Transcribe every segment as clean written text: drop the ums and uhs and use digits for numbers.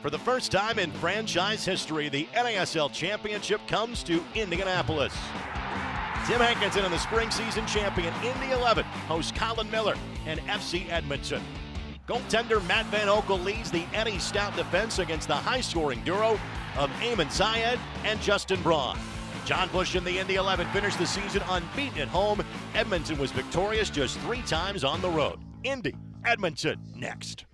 For the first time in franchise history, the NASL Championship comes to Indianapolis. Tim Hankinson and the spring season champion Indy 11 hosts Colin Miller and FC Edmonton. Goaltender Matt Van Oekel leads the Eddie stout defense against the high-scoring duo of Eamon Zayed and Justin Braun. John Bush and the Indy 11 finished the season unbeaten at home. Edmonton was victorious just 3 times on the road. Indy, Edmonton, next.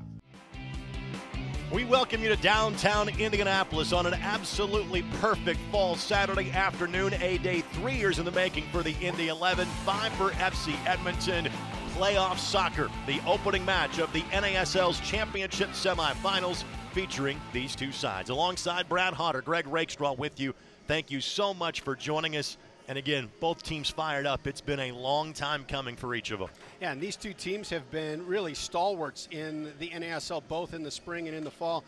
We welcome you to downtown Indianapolis on an absolutely perfect fall Saturday afternoon, a day 3 years in the making for the Indy 11, 5 for FC Edmonton. Playoff soccer, the opening match of the NASL's championship semifinals featuring these two sides. Alongside Brad Hodder, Greg Rakestraw with you. Thank you so much for joining us. And again, both teams fired up. It's been a long time coming for each of them. Yeah, and these two teams have been really stalwarts in the NASL, both in the spring and in the fall.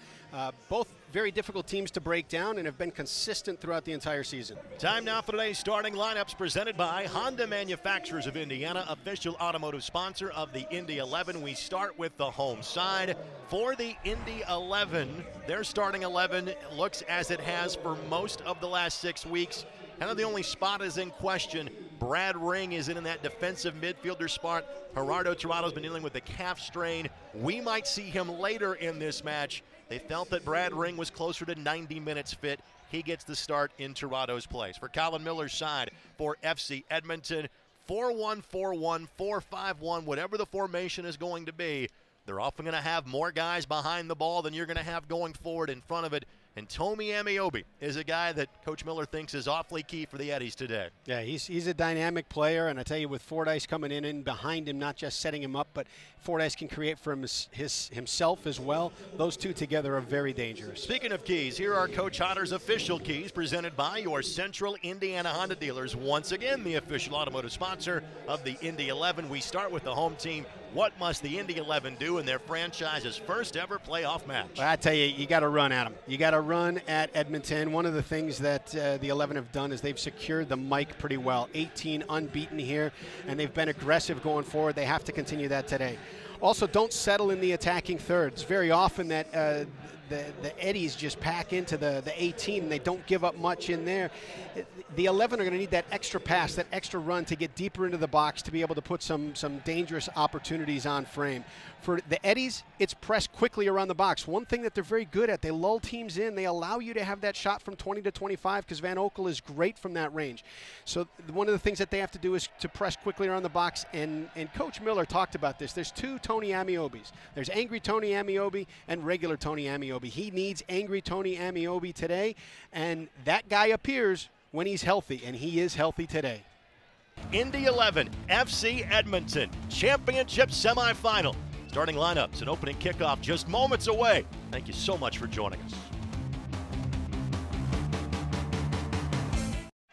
Both very difficult teams to break down and have been consistent throughout the entire season. Time now for today's starting lineups presented by Honda Manufacturers of Indiana, official automotive sponsor of the Indy 11. We start with the home side. For the Indy 11, their starting 11 looks as it has for most of the last 6 weeks. Kind of the only spot is in question. Brad Ring is in that defensive midfielder spot. Gerardo Tirato's been dealing with a calf strain. We might see him later in this match. They felt that Brad Ring was closer to 90 minutes fit. He gets the start in Tirato's place. For Colin Miller's side, for FC Edmonton, 4-1-4-1, 4-5-1, whatever the formation is going to be, they're often going to have more guys behind the ball than you're going to have going forward in front of it. And Tomi Amiobi is a guy that Coach Miller thinks is awfully key for the Eddies today. Yeah, he's a dynamic player, and I tell you, with Fordyce coming in and behind him, not just setting him up, but Fordyce can create for himself as well. Those two together are very dangerous. Speaking of keys, here are Coach Hodder's official keys presented by your Central Indiana Honda dealers. Once again, the official automotive sponsor of the Indy 11. We start with the home team. What must the Indy 11 do in their franchise's first ever playoff match? Well, I tell you, you got to run at them. You got to run at Edmonton. One of the things that the 11 have done is they've secured the mic pretty well. 18 unbeaten here, and they've been aggressive going forward. They have to continue that today. Also, don't settle in the attacking thirds. Very often that the Eddies just pack into the 18 and they don't give up much in there. The 11 are going to need that extra pass, that extra run to get deeper into the box to be able to put some dangerous opportunities on frame. For the Eddies, it's press quickly around the box. One thing that they're very good at, they lull teams in. They allow you to have that shot from 20 to 25 because Van Oekel is great from that range. So one of the things that they have to do is to press quickly around the box, and Coach Miller talked about this. There's 2 Tony Amiobis. There's angry Tony Amiobi and regular Tony Amiobi. He needs angry Tony Amiobi today, and that guy appears when he's healthy, and he is healthy today. Indy 11, FC Edmonton, championship semifinal. Starting lineups and opening kickoff just moments away. Thank you so much for joining us.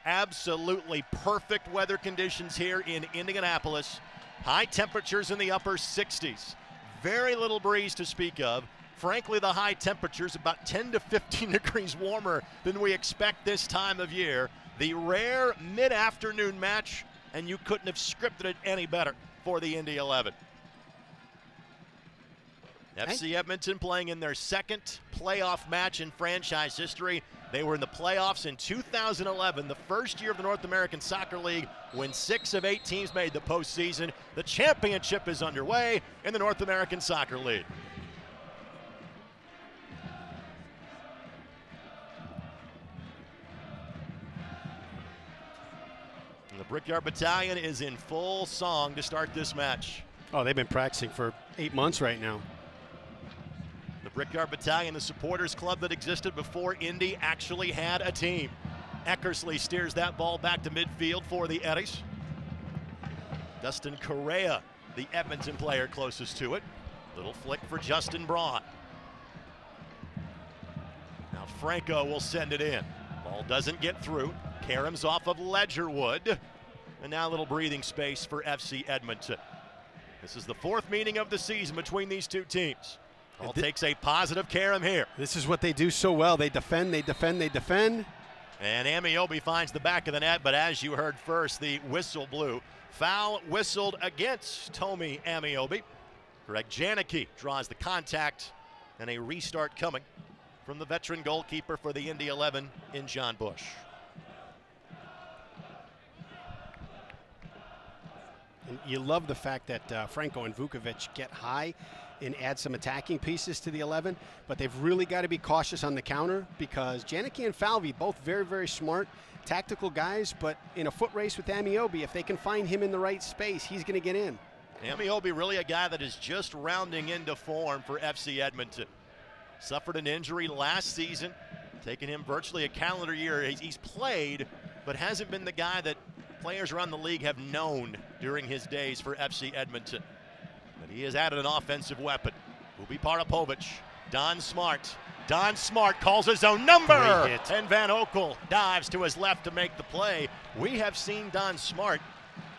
Absolutely perfect weather conditions here in Indianapolis. High temperatures in the upper 60s. Very little breeze to speak of. Frankly, the high temperatures about 10 to 15 degrees warmer than we expect this time of year. The rare mid-afternoon match, and you couldn't have scripted it any better for the Indy 11. FC Edmonton playing in their second playoff match in franchise history. They were in the playoffs in 2011, the first year of the North American Soccer League, when 6 of 8 teams made the postseason. The championship is underway in the North American Soccer League. And the Brickyard Battalion is in full song to start this match. Oh, they've been practicing for 8 months right now. The Brickyard Battalion, the supporters club that existed before Indy actually had a team. Eckersley steers that ball back to midfield for the Eddies. Dustin Correa, the Edmonton player closest to it. Little flick for Justin Braun. Now Franco will send it in. Ball doesn't get through. Karam's off of Ledgerwood. And now a little breathing space for FC Edmonton. This is the 4th meeting of the season between these two teams. Ball takes a positive Karam here. This is what they do so well. They defend, they defend, they defend. And Amiobi finds the back of the net, but as you heard first, the whistle blew. Foul whistled against Tomi Amiobi. Greg Janicki draws the contact, and a restart coming from the veteran goalkeeper for the Indy 11 in John Bush. And you love the fact that Franco and Vukovic get high and add some attacking pieces to the 11, but they've really got to be cautious on the counter because Janicki and Falvey, both very, very smart, tactical guys, but in a foot race with Amiobi, if they can find him in the right space, he's going to get in. Amiobi really a guy that is just rounding into form for FC Edmonton. Suffered an injury last season, taking him virtually a calendar year. He's played, but hasn't been the guy that players around the league have known during his days for FC Edmonton. But he has added an offensive weapon. Ubi Parapovic, Don Smart. Don Smart calls his own number, and Van Oekel dives to his left to make the play. We have seen Don Smart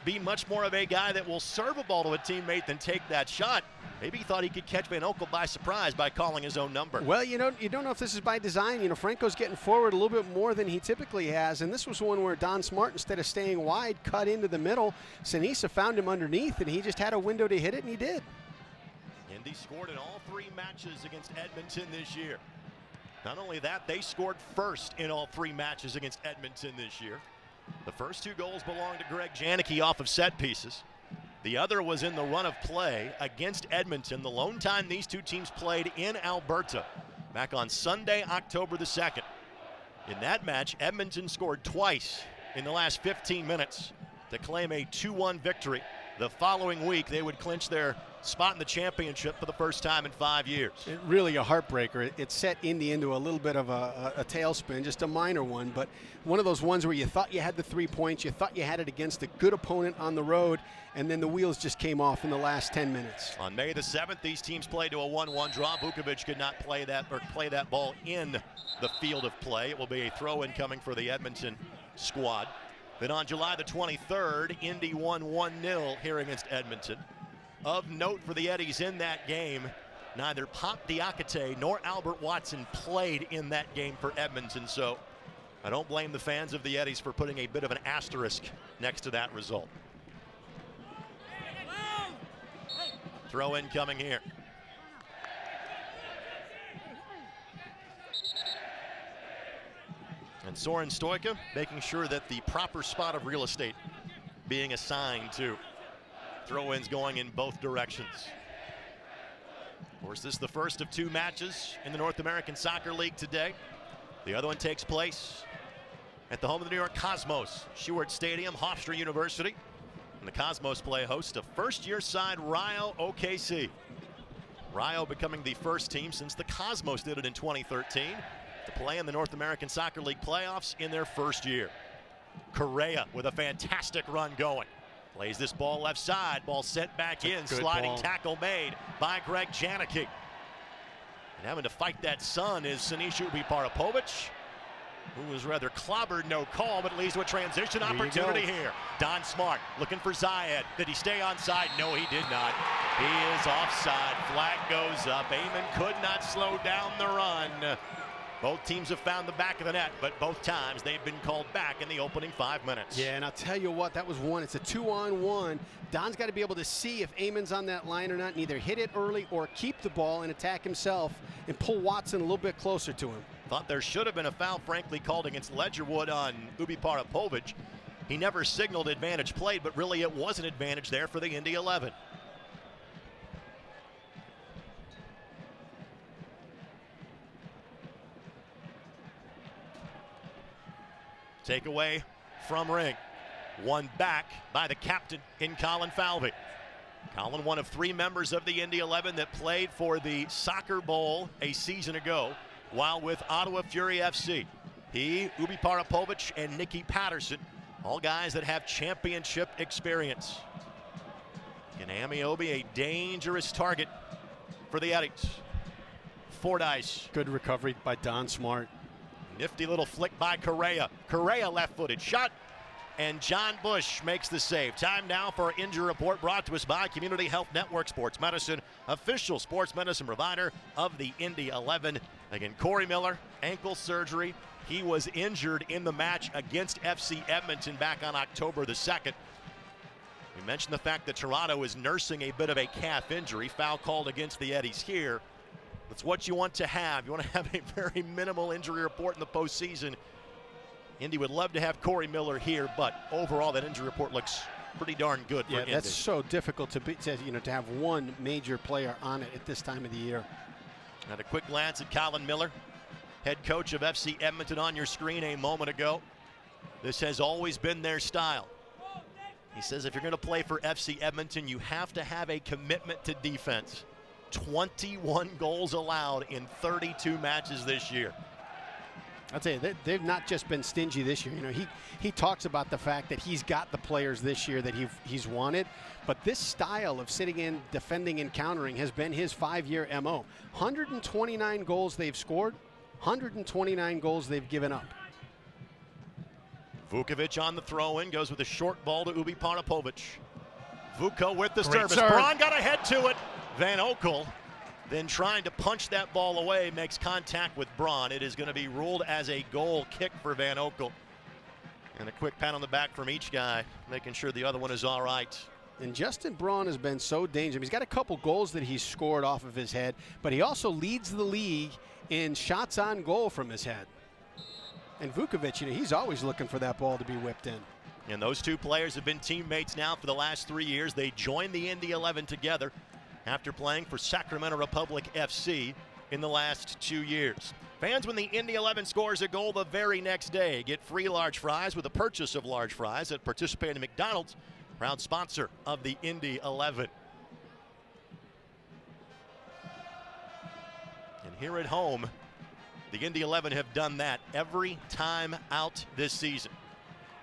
be much more of a guy that will serve a ball to a teammate than take that shot. Maybe he thought he could catch Van Oekel by surprise by calling his own number. Well, you don't know if this is by design. You know, Franco's getting forward a little bit more than he typically has, and this was one where Don Smart, instead of staying wide, cut into the middle. Sinisa found him underneath, and he just had a window to hit it, and he did. Indy scored in all 3 matches against Edmonton this year. Not only that, they scored first in all 3 matches against Edmonton this year. The first 2 goals belonged to Greg Janicki off of set pieces. The other was in the run of play against Edmonton, the lone time these 2 teams played in Alberta back on Sunday, October the 2nd. In that match, Edmonton scored twice in the last 15 minutes to claim a 2-1 victory. The following week, they would clinch their spot in the championship for the first time in 5 years. Really a heartbreaker. It set Indy into a little bit of a tailspin, just a minor one, but one of those ones where you thought you had the 3 points, you thought you had it against a good opponent on the road, and then the wheels just came off in the last 10 minutes. On May the 7th, these teams played to a 1-1 draw. Vukovic could not play that ball in the field of play. It will be a throw-in coming for the Edmonton squad. Then on July the 23rd, Indy won 1-0 here against Edmonton. Of note for the Eddies in that game, neither Pop Diakite nor Albert Watson played in that game for Edmonton, so I don't blame the fans of the Eddies for putting a bit of an asterisk next to that result. Throw in coming here. And Soren Stoica making sure that the proper spot of real estate being assigned to throw-ins going in both directions. Of course, this is the first of 2 matches in the North American Soccer League today. The other one takes place at the home of the New York Cosmos, Stewart Stadium, Hofstra University. And the Cosmos play host to first-year side Rayo OKC. Rayo becoming the first team since the Cosmos did it in 2013 to play in the North American Soccer League playoffs in their first year. Correa with a fantastic run going. Plays this ball left side, ball sent back in, sliding tackle made by Greg Janicki. And having to fight that son is Sinisa Ubi Parapovic, who was rather clobbered, no call, but leads to a transition opportunity here. Don Smart looking for Zayed. Did he stay onside? No, he did not. He is offside. Flag goes up. Eamon could not slow down the run. Both teams have found the back of the net, but both times they've been called back in the opening 5 minutes. Yeah, and I'll tell you what, that was one. It's a 2-on-1. Don's got to be able to see if Eamon's on that line or not, and either hit it early or keep the ball and attack himself and pull Watson a little bit closer to him. Thought there should have been a foul, frankly, called against Ledgerwood on Ubi Parapovic. He never signaled advantage played, but really it was an advantage there for the Indy 11. Takeaway from Ring. Won back by the captain in Colin Falvey. Colin, one of 3 members of the Indy 11 that played for the Soccer Bowl a season ago while with Ottawa Fury FC. He, Ubi Parapovic, and Nicky Patterson, all guys that have championship experience. And Amiobi, a dangerous target for the Eddies. Fordyce. Good recovery by Don Smart. Nifty little flick by Correa. Correa left-footed shot, and John Bush makes the save. Time now for our injury report brought to us by Community Health Network Sports Medicine, official sports medicine provider of the Indy 11. Again, Corey Miller, ankle surgery. He was injured in the match against FC Edmonton back on October the 2nd. We mentioned the fact that Toronto is nursing a bit of a calf injury. Foul called against the Eddies here. That's what you want to have. You want to have a very minimal injury report in the postseason. Indy would love to have Corey Miller here, but overall that injury report looks pretty darn good for Indy. That's so difficult to have one major player on it at this time of the year. Now a quick glance at Colin Miller, head coach of FC Edmonton, on your screen a moment ago. This has always been their style. He says if you're going to play for FC Edmonton, you have to have a commitment to defense. 21 goals allowed in 32 matches this year. I'll tell you, they've not just been stingy this year. You know, he talks about the fact that he's got the players this year that he's wanted, but this style of sitting in, defending, and countering has been his 5-year MO. 129 goals they've scored, 129 goals they've given up. Vukovic on the throw-in, goes with a short ball to Ubi Parapovic. Vuko with the Great service. serve. Braun got ahead to it. Van Oekel then trying to punch that ball away, makes contact with Braun. It is going to be ruled as a goal kick for Van Oekel. And a quick pat on the back from each guy, making sure the other one is all right. And Justin Braun has been so dangerous. He's got a couple goals that he's scored off of his head, but he also leads the league in shots on goal from his head. And Vukovic, you know, he's always looking for that ball to be whipped in. And those two players have been teammates now for the last 3 years. They joined the Indy 11 together after playing for Sacramento Republic FC in the last 2 years. Fans, when the Indy 11 scores a goal the very next day, get free large fries with a purchase of large fries at participating McDonald's, proud sponsor of the Indy 11. And here at home, the Indy 11 have done that every time out this season.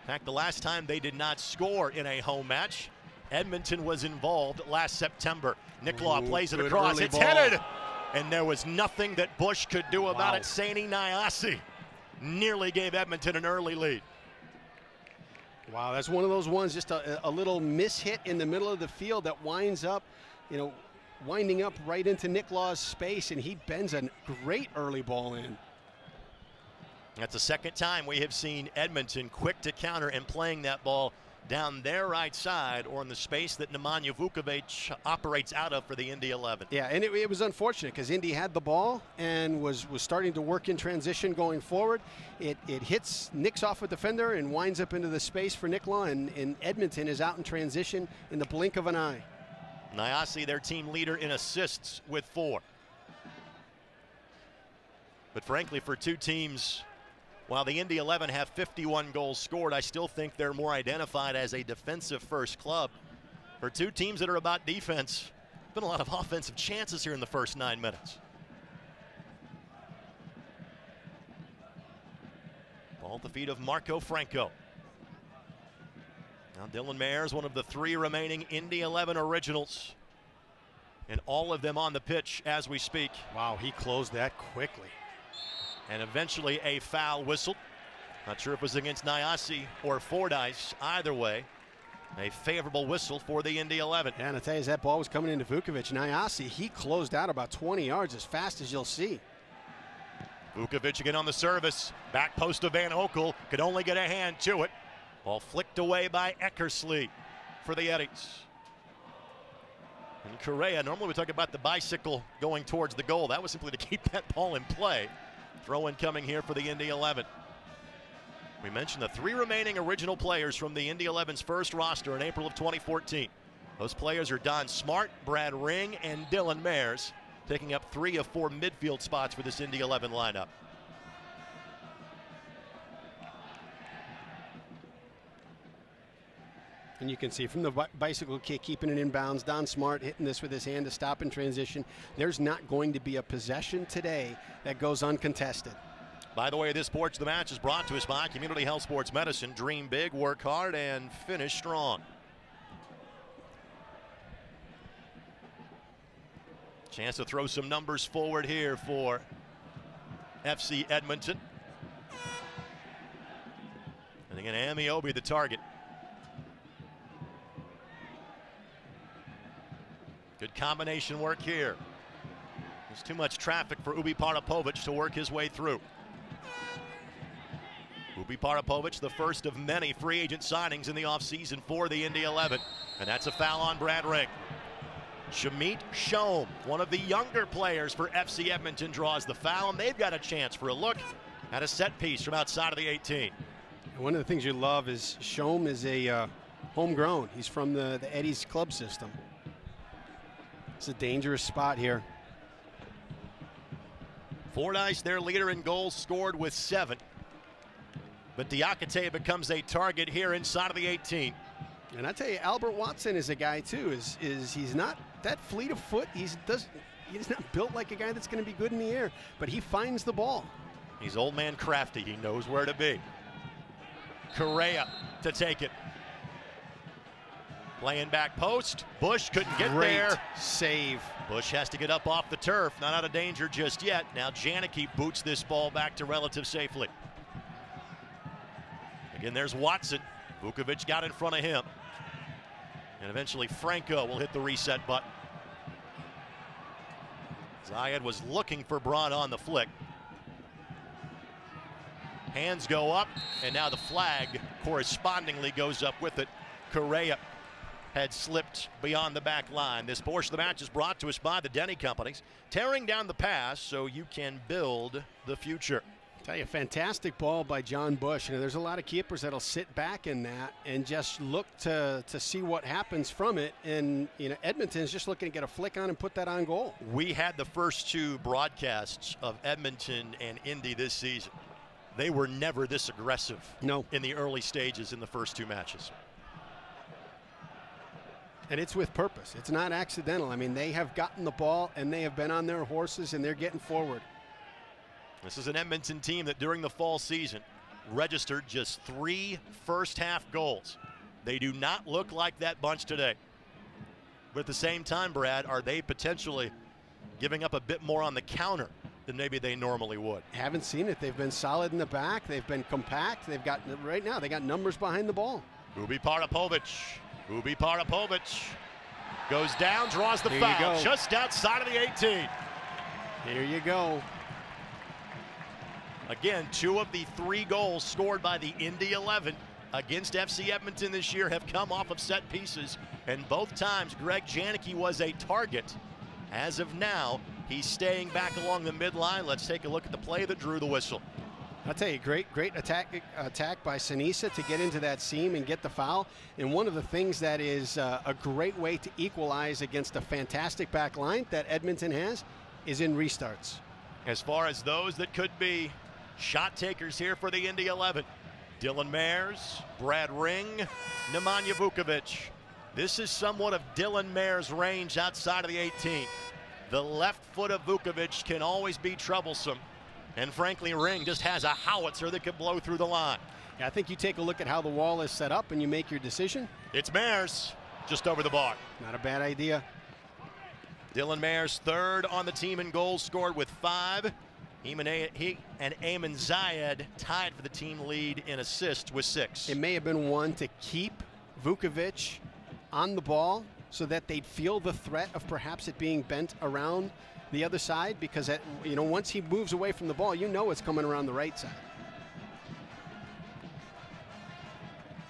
In fact, the last time they did not score in a home match, Edmonton was involved last September. Niklaw plays it across. It's headed! And there was nothing that Bush could do about it. Sani Nyasi nearly gave Edmonton an early lead. Wow, that's one of those ones, just a little mishit in the middle of the field that winds up, you know, winding up right into Niklaw's space, and he bends a great early ball in. That's the second time we have seen Edmonton quick to counter and playing that ball down their right side or in the space that Nemanja Vukovic operates out of for the Indy 11. Yeah, and it was unfortunate because Indy had the ball and was starting to work in transition going forward. It nicks off a defender and winds up into the space for Niklaw, and Edmonton is out in transition in the blink of an eye. Nyasi, their team leader in assists with 4. But frankly, for two teams, while the Indy 11 have 51 goals scored, I still think they're more identified as a defensive-first club. For two teams that are about defense, been a lot of offensive chances here in the first 9 minutes. Ball at the feet of Marco Franco. Now Dylan Mayers, one of the 3 remaining Indy 11 originals, and all of them on the pitch as we speak. Wow, he closed that quickly. And eventually a foul whistle. Not sure if it was against Nyasi or Fordyce. Either way, a favorable whistle for the Indy 11. Yeah, and I tell you, as that ball was coming into Vukovic, Nyasi, he closed out about 20 yards as fast as you'll see. Vukovic again on the service. Back post of Van Oekel. Could only get a hand to it. Ball flicked away by Eckersley for the Eddies. And Correa, normally we talk about the bicycle going towards the goal. That was simply to keep that ball in play. Throw-in coming here for the Indy 11. We mentioned the 3 remaining original players from the Indy 11's first roster in April of 2014. Those players are Don Smart, Brad Ring, and Dylan Mayers, taking up 3 of 4 midfield spots for this Indy 11 lineup. And you can see from the bicycle kick, keeping it inbounds, Don Smart hitting this with his hand to stop in transition. There's not going to be a possession today that goes uncontested. By the way, this porch of the match is brought to us by Community Health Sports Medicine. Dream big, work hard, and finish strong. Chance to throw some numbers forward here for FC Edmonton. And again, Amiobi the target. Good combination work here. There's too much traffic for Ubi Parapovic to work his way through. Ubi Parapovic, the first of many free agent signings in the offseason for the Indy 11. And that's a foul on Brad Ring. Shamit Shome, one of the younger players for FC Edmonton, draws the foul, and they've got a chance for a look at a set piece from outside of the 18. One of the things you love is Shome is a homegrown. He's from the Eddie's club system. It's a dangerous spot here. Fordyce, their leader in goals, scored with 7. But Diakite becomes a target here inside of the 18. And I tell you, Albert Watson is a guy too. He's not that fleet of foot. He's not built like a guy that's going to be good in the air, but he finds the ball. He's old man crafty. He knows where to be. Correa to take it. Playing back post. Bush couldn't get there. Great save. Bush has to get up off the turf. Not out of danger just yet. Now Janicki boots this ball back to relative safely. Again, there's Watson. Vukovic got in front of him. And eventually Franco will hit the reset button. Zayed was looking for Braun on the flick. Hands go up, and now the flag correspondingly goes up with it. Correa had slipped beyond the back line. This portion of the match is brought to us by the Denny Companies, tearing down the past so you can build the future. Tell you, fantastic ball by John Bush. There's a lot of keepers that'll sit back in that and just look to see what happens from it. And Edmonton's just looking to get a flick on and put that on goal. We had the first 2 broadcasts of Edmonton and Indy this season. They were never this aggressive in the early stages in the first 2 matches. And it's with purpose. It's not accidental. I mean, they have gotten the ball and they have been on their horses and they're getting forward. This is an Edmonton team that during the fall season registered just 3 first-half goals. They do not look like that bunch today. But at the same time, Brad, are they potentially giving up a bit more on the counter than maybe they normally would? Haven't seen it. They've been solid in the back. They've been compact. They've got, right now, they got numbers behind the ball. Ubi Parapovic goes down, draws the foul just outside of the 18. Here you go. Again, 2 of the 3 goals scored by the Indy 11 against FC Edmonton this year have come off of set pieces, and both times Greg Janicki was a target. As of now, he's staying back along the midline. Let's take a look at the play that drew the whistle. I'll tell you, great attack by Sinisa to get into that seam and get the foul. And one of the things that is a great way to equalize against a fantastic back line that Edmonton has is in restarts. As far as those that could be shot takers here for the Indy 11, Dylan Mayers, Brad Ring, Nemanja Vukovic. This is somewhat of Dylan Mayers' range outside of the 18. The left foot of Vukovic can always be troublesome. And frankly, Ring just has a howitzer that can blow through the line. Yeah, I think you take a look at how the wall is set up and you make your decision. It's Mayers just over the bar. Not a bad idea. Dylan Mayers, 3rd on the team in goals, scored with 5. He and Eamon Zayed tied for the team lead in assists with 6. It may have been one to keep Vukovic on the ball so that they'd feel the threat of perhaps it being bent around the other side, because once he moves away from the ball, it's coming around the right side.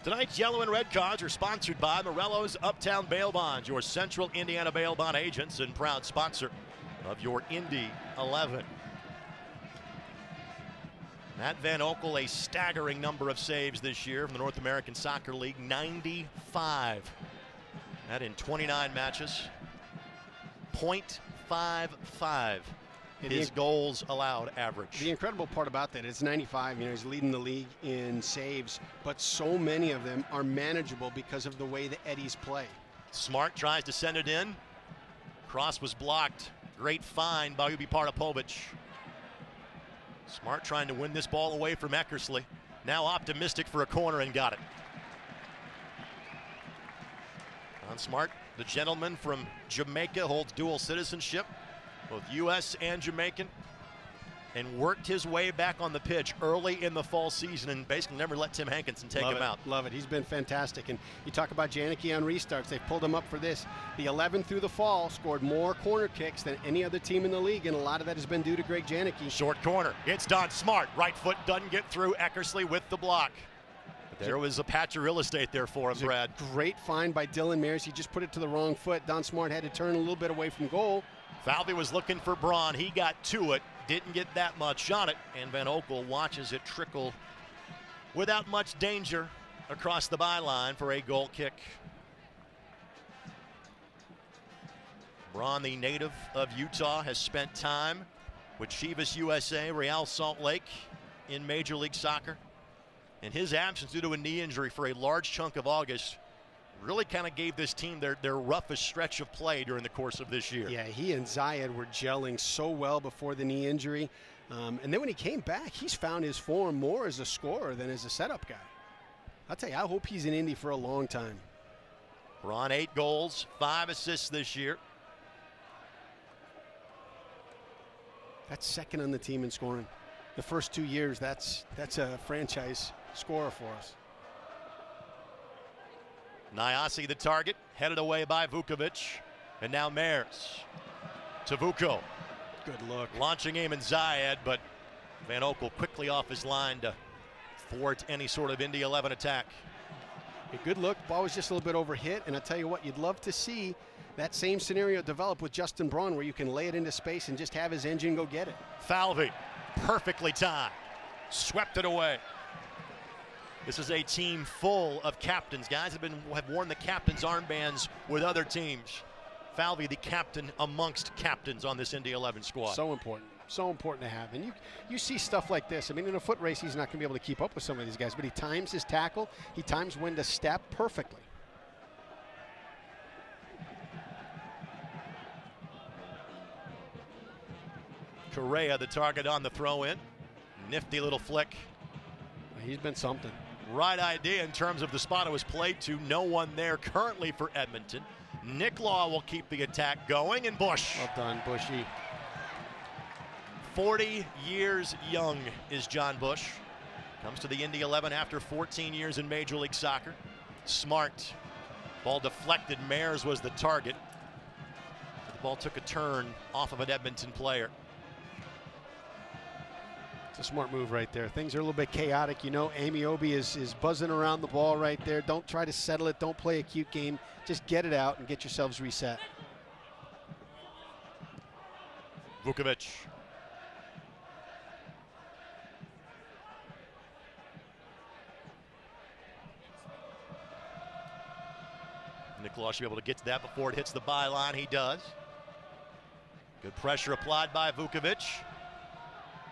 Tonight's yellow and red cards are sponsored by Morello's Uptown Bail Bonds, your central Indiana bail bond agents and proud sponsor of your Indy 11. Matt Van Oekel, a staggering number of saves this year from the North American Soccer League, 95. That in 29 matches. .55 his goals allowed average. The incredible part about that is 95, he's leading the league in saves, but so many of them are manageable because of the way the Eddies play. Smart tries to send it in. Cross was blocked. Great find by Ubi Parapovic. Smart trying to win this ball away from Eckersley. Now optimistic for a corner and got it. On Smart, the gentleman from Jamaica, holds dual citizenship, both U.S. and Jamaican, and worked his way back on the pitch early in the fall season and basically never let Tim Hankinson take him out. Love it. He's been fantastic. And you talk about Janicki on restarts. They've pulled him up for this. The 11 through the fall scored more corner kicks than any other team in the league, and a lot of that has been due to Greg Janicki. Short corner. It's done. Smart. Right foot doesn't get through. Eckersley with the block. There was a patch of real estate there for him, Brad. Great find by Dylan Mears. He just put it to the wrong foot. Don Smart had to turn a little bit away from goal. Falvey was looking for Braun. He got to it, didn't get that much on it, and Van Oekel watches it trickle without much danger across the byline for a goal kick. Braun, the native of Utah, has spent time with Chivas USA, Real Salt Lake in Major League Soccer. And his absence due to a knee injury for a large chunk of August really kind of gave this team their roughest stretch of play during the course of this year. Yeah, he and Zayed were gelling so well before the knee injury. And then when he came back, he's found his form more as a scorer than as a setup guy. I'll tell you, I hope he's in Indy for a long time. Braun, 8 goals, 5 assists this year. That's second on the team in scoring. The first 2 years, that's a franchise scorer for us. Nyasi the target, headed away by Vukovic. And now Mears to Vuko. Good look. Launching aim in Zayed, but Van Oekel quickly off his line to thwart any sort of Indy 11 attack. A good look. Ball was just a little bit overhit, and I tell you what, you'd love to see that same scenario develop with Justin Braun, where you can lay it into space and just have his engine go get it. Falvey, perfectly timed, swept it away. This is a team full of captains. Guys have worn the captain's armbands with other teams. Falvey, the captain amongst captains on this Indy 11 squad. So important. So important to have. And you see stuff like this. I mean, in a foot race, he's not going to be able to keep up with some of these guys, but he times his tackle. He times when to step perfectly. Correa, the target on the throw-in. Nifty little flick. He's been something. Right idea in terms of the spot it was played to. No one there currently for Edmonton. Nick Law will keep the attack going, and Bush. Well done, Bushy. 40 years young is John Bush. Comes to the Indy 11 after 14 years in Major League Soccer. Smart. Ball deflected. Mears was the target. The ball took a turn off of an Edmonton player. It's a smart move right there. Things are a little bit chaotic. You know, Amiobi is buzzing around the ball right there. Don't try to settle it. Don't play a cute game. Just get it out and get yourselves reset. Vukovic. Nick Law should be able to get to that before it hits the byline. He does. Good pressure applied by Vukovic.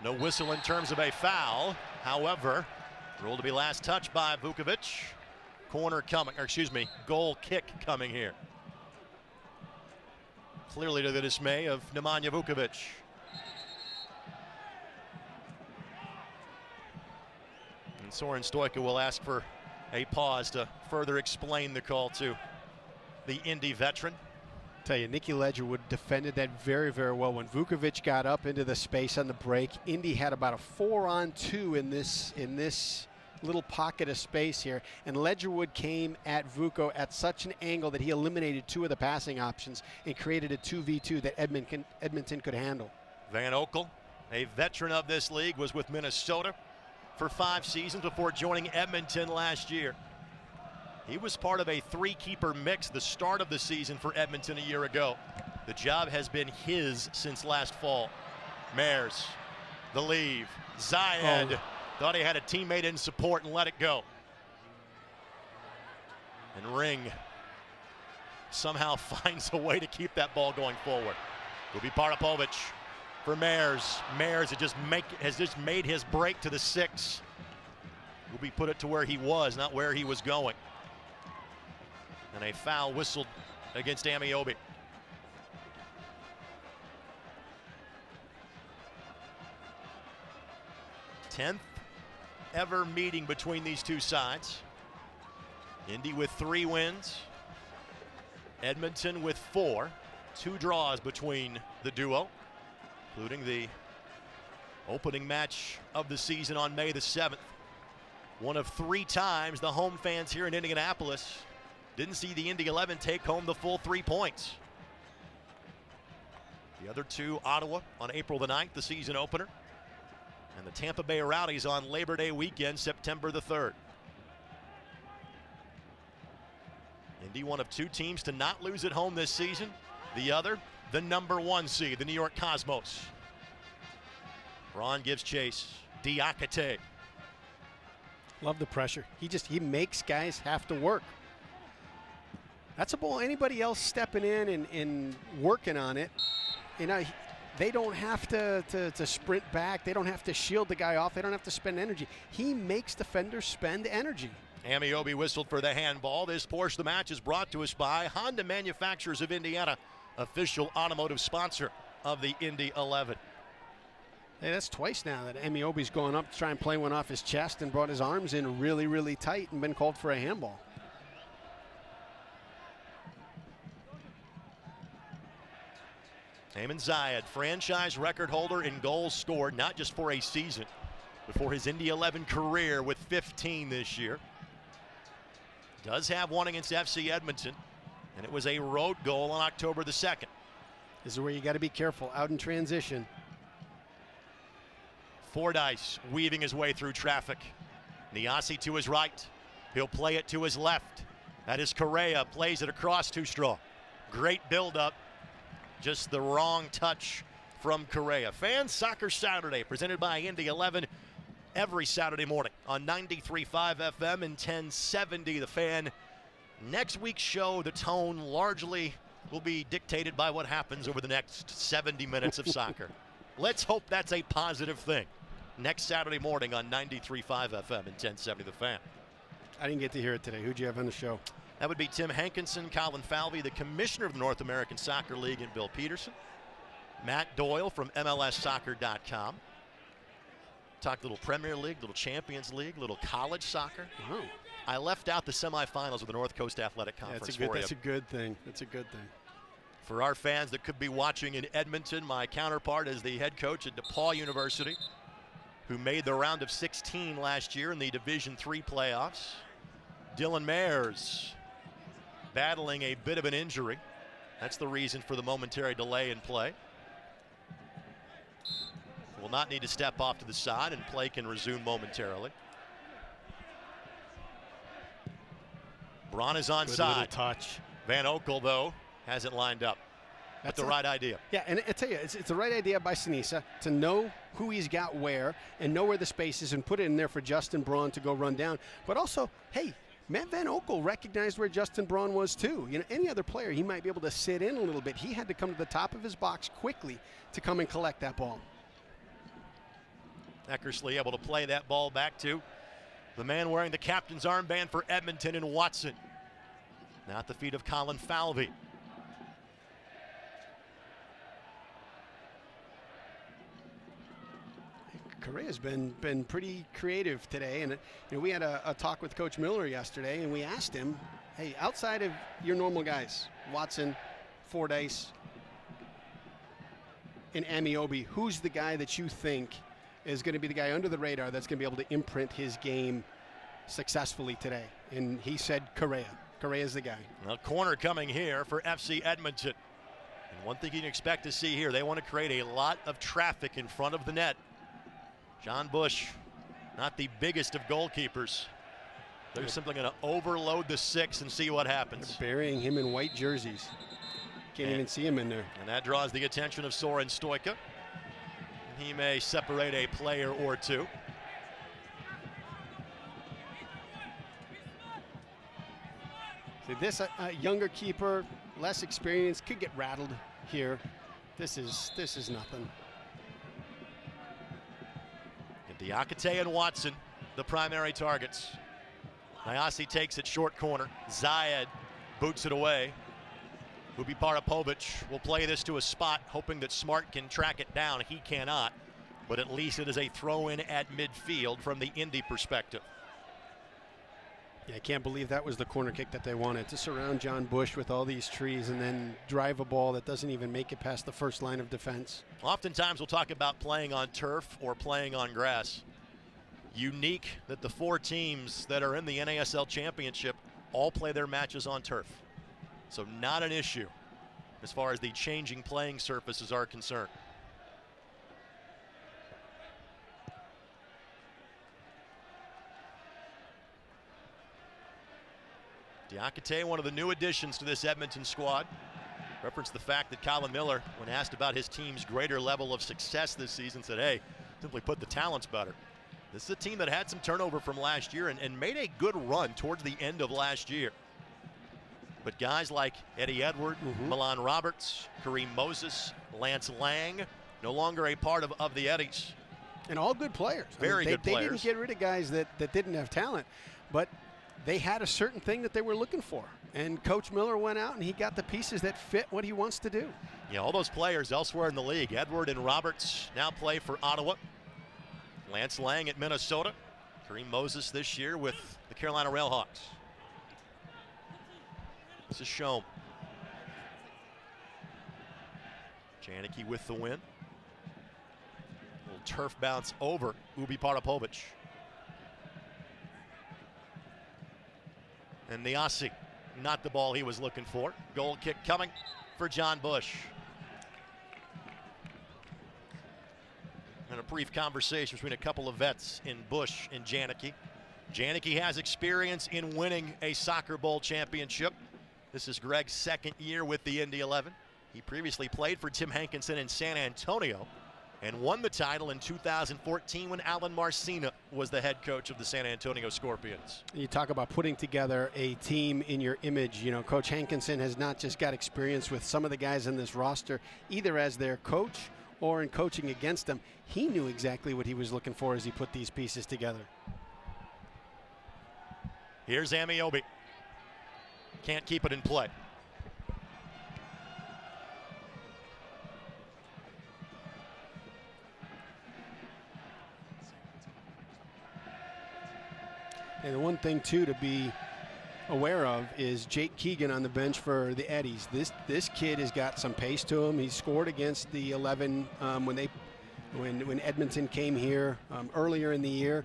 No whistle in terms of a foul. However, ruled to be last touch by Vukovic. Corner coming, or excuse me, goal kick coming here. Clearly to the dismay of Nemanja Vukovic. And Soren Stojka will ask for a pause to further explain the call to the Indy veteran. Tell you, Nicky Ledgerwood defended that very, very well. When Vukovic got up into the space on the break, Indy had about a 4-on-2 in this little pocket of space here, and Ledgerwood came at Vuko at such an angle that he eliminated 2 of the passing options and created a 2v2 that Edmonton could handle. Van Oekel, a veteran of this league, was with Minnesota for 5 seasons before joining Edmonton last year. He was part of a 3-keeper mix the start of the season for Edmonton a year ago. The job has been his since last fall. Mears, the leave. Zayed thought he had a teammate in support and let it go. And Ring somehow finds a way to keep that ball going forward. Will be Parapovic for Mears. Mears has just made his break to the 6. Will be put it to where he was, not where he was going. And a foul whistled against Amiobi. Tenth ever meeting between these two sides. Indy with 3 wins. Edmonton with 4. 2 draws between the duo, including the opening match of the season on May the 7th. One of 3 times the home fans here in Indianapolis didn't see the Indy 11 take home the full 3 points. The other 2, Ottawa on April the 9th, the season opener, and the Tampa Bay Rowdies on Labor Day weekend, September the 3rd. Indy, one of 2 teams to not lose at home this season. The other, the number 1 seed, the New York Cosmos. Braun gives chase. Diakite. Love the pressure. He makes guys have to work. That's a ball. Anybody else stepping in and working on it, they don't have to sprint back. They don't have to shield the guy off. They don't have to spend energy. He makes defenders spend energy. Amiobi whistled for the handball. This portion of the match is brought to us by Honda Manufacturers of Indiana, official automotive sponsor of the Indy 11. Hey, that's twice now that Amiobi's gone up to try and play one off his chest and brought his arms in really, really tight and been called for a handball. Eamon Zayed, franchise record holder in goals scored, not just for a season, but for his Indy 11 career with 15 this year. Does have one against FC Edmonton, and it was a road goal on October the 2nd. This is where you got to be careful, out in transition. Fordyce weaving his way through traffic. Niasi to his right. He'll play it to his left. That is Correa, plays it across too strong. Great build-up. Just the wrong touch from Correa. Fan Soccer Saturday, presented by Indy 11, every Saturday morning on 93.5 FM and 1070 The Fan. Next week's show, the tone largely will be dictated by what happens over the next 70 minutes of soccer. Let's hope that's a positive thing. Next Saturday morning on 93.5 FM and 1070 The Fan. I didn't get to hear it today. Who'd you have on the show? That would be Tim Hankinson, Colin Falvey, the commissioner of the North American Soccer League, and Bill Peterson. Matt Doyle from MLSsoccer.com. Talked a little Premier League, little Champions League, little college soccer. Oh. I left out the semifinals of the North Coast Athletic Conference That's a good thing. That's a good thing. For our fans that could be watching in Edmonton, my counterpart is the head coach at DePaul University, who made the round of 16 last year in the Division III playoffs. Dylan Mayers battling a bit of an injury. That's the reason for the momentary delay in play. Will not need to step off to the side, and play can resume momentarily. Braun is onside. Touch. Van Oekel, though, hasn't lined up. That's the right idea. Yeah, and I tell you, it's the right idea by Sinisa to know who he's got where and know where the space is and put it in there for Justin Braun to go run down. But also, hey, Matt Van Oekel recognized where Justin Braun was too. Any other player, he might be able to sit in a little bit. He had to come to the top of his box quickly to come and collect that ball. Eckersley able to play that ball back to the man wearing the captain's armband for Edmonton and Watson. Now at the feet of Colin Falvey. Correa's been pretty creative today, and we had a talk with Coach Miller yesterday, and we asked him, hey, outside of your normal guys, Watson, Fordyce, and Amiobi, who's the guy that you think is going to be the guy under the radar that's going to be able to imprint his game successfully today? And he said Correa. Correa's the guy. A corner coming here for FC Edmonton. And one thing you can expect to see here, they want to create a lot of traffic in front of the net. John Bush, not the biggest of goalkeepers. They're simply going to overload the 6 and see what happens. They're burying him in white jerseys. Can't even see him in there. And that draws the attention of Soren Stoica. He may separate a player or two. See, this younger keeper, less experienced, could get rattled here. This is nothing. Diakite and Watson, the primary targets. Niasi takes it short corner. Zayed boots it away. Ubi Parapovic will play this to a spot, hoping that Smart can track it down. He cannot, but at least it is a throw-in at midfield from the Indy perspective. Yeah, I can't believe that was the corner kick that they wanted, to surround John Bush with all these trees and then drive a ball that doesn't even make it past the first line of defense. Oftentimes we'll talk about playing on turf or playing on grass. Unique that the 4 teams that are in the NASL Championship all play their matches on turf. So not an issue as far as the changing playing surfaces are concerned. Diakite, one of the new additions to this Edmonton squad. Referenced the fact that Colin Miller, when asked about his team's greater level of success this season, said, hey, simply put, the talent's better. This is a team that had some turnover from last year and made a good run towards the end of last year. But guys like Eddie Edward, Milan Roberts, Kareem Moses, Lance Lang, no longer a part of the Eddies. And all good players. Very good players. They didn't get rid of guys that didn't have talent, but they had a certain thing that they were looking for. And Coach Miller went out and he got the pieces that fit what he wants to do. Yeah, all those players elsewhere in the league. Edward and Roberts now play for Ottawa. Lance Lang at Minnesota. Kareem Moses this year with the Carolina Railhawks. This is Shome. Janicki with the win. Little turf bounce over Ubi Parapovic. And the Aussie, not the ball he was looking for. Goal kick coming for John Bush. And a brief conversation between a couple of vets in Bush and Janicki. Janicki has experience in winning a soccer bowl championship. This is Greg's second year with the Indy 11. He previously played for Tim Hankinson in San Antonio and won the title in 2014 when Alan Marcina was the head coach of the San Antonio Scorpions. You talk about putting together a team in your image. You know, Coach Hankinson has not just got experience with some of the guys in this roster, either as their coach or in coaching against them. He knew exactly what he was looking for as he put these pieces together. Here's Amiobi. Can't keep it in play. And the one thing, too, to be aware of is Jake Keegan on the bench for the Eddies. This kid has got some pace to him. He scored against the 11 when Edmonton came here earlier in the year.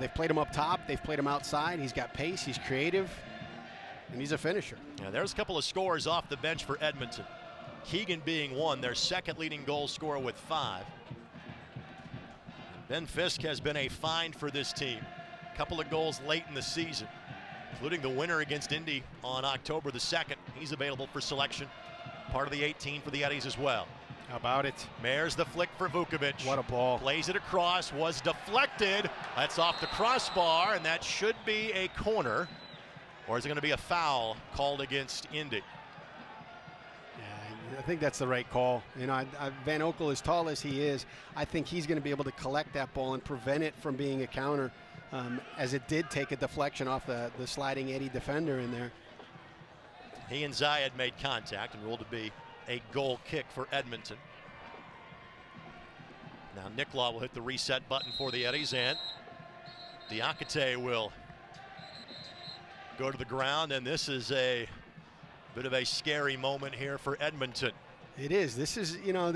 They've played him up top. They've played him outside. He's got pace. He's creative. And he's a finisher. Yeah, there's a couple of scores off the bench for Edmonton. Keegan being one, their second leading goal scorer with 5. Ben Fisk has been a find for this team. A couple of goals late in the season, including the winner against Indy on October the 2nd. He's available for selection. Part of the 18 for the Eddies as well. How about it? Mares the flick for Vukovic. What a ball. Plays it across, was deflected. That's off the crossbar, and that should be a corner. Or is it going to be a foul called against Indy? Yeah, I think that's the right call. You know, Van Oekel, as tall as he is, I think he's going to be able to collect that ball and prevent it from being a counter, as it did take a deflection off the sliding Eddie defender in there. He and Zayed made contact and ruled to be a goal kick for Edmonton. Now Niklaw will hit the reset button for the Eddies, and Diakite will go to the ground, and this is a bit of a scary moment here for Edmonton. It is. This is, you know,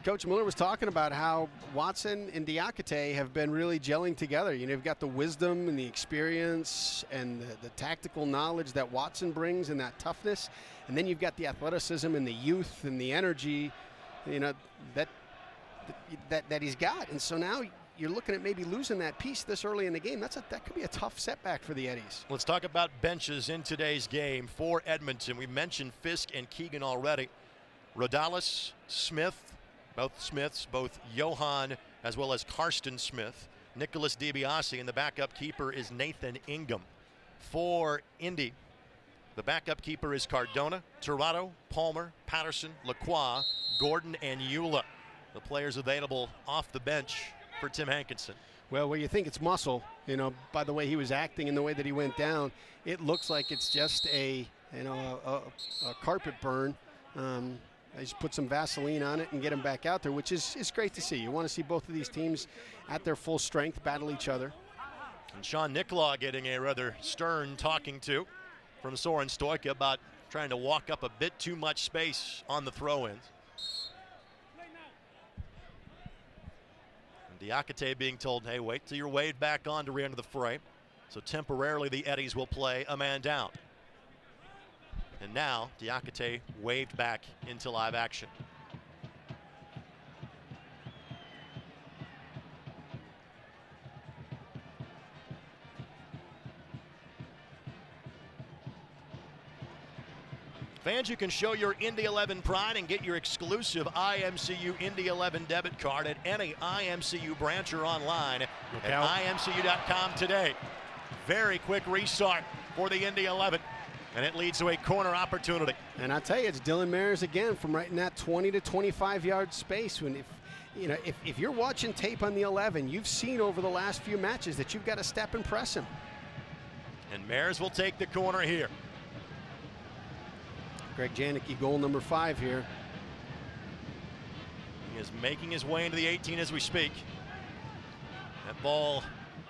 Coach Miller was talking about how Watson and Diakite have been really gelling together. You know, you've got the wisdom and the experience and the tactical knowledge that Watson brings and that toughness, and then you've got the athleticism and the youth and the energy, you know, that he's got. And so now you're looking at maybe losing that piece this early in the game. That could be a tough setback for the Eddies. Let's talk about benches in today's game for Edmonton. We mentioned Fisk and Keegan already. Rodalis, Smith, both Smiths, both Johan as well as Karsten Smith. Nicholas DiBiase, and the backup keeper is Nathan Ingham. For Indy, the backup keeper is Cardona, Tirado, Palmer, Patterson, Lacroix, Gordon, and Eula. The players available off the bench for Tim Hankinson. Well, where you think it's muscle, you know, by the way he was acting and the way that he went down, it looks like it's just a carpet burn. I just put some Vaseline on it and get him back out there, which is great to see. You want to see both of these teams at their full strength battle each other. And Sean Niklaw getting a rather stern talking to from Soren Stoika about trying to walk up a bit too much space on the throw-ins. Diakite being told, hey, wait till you're waved back on to re-enter the fray. So temporarily the Eddies will play a man down. And now Diakite waved back into live action. Fans, you can show your Indy 11 pride and get your exclusive IMCU Indy 11 debit card at any IMCU branch or online at imcu.com today. Very quick restart for the Indy 11, and it leads to a corner opportunity. And I tell you, it's Dylan Mayers again from right in that 20 to 25 yard space. When if you're watching tape on the 11, you've seen over the last few matches that you've got to step and press him. And Mayers will take the corner here. Greg Janicki, goal number 5 here. He is making his way into the 18 as we speak. That ball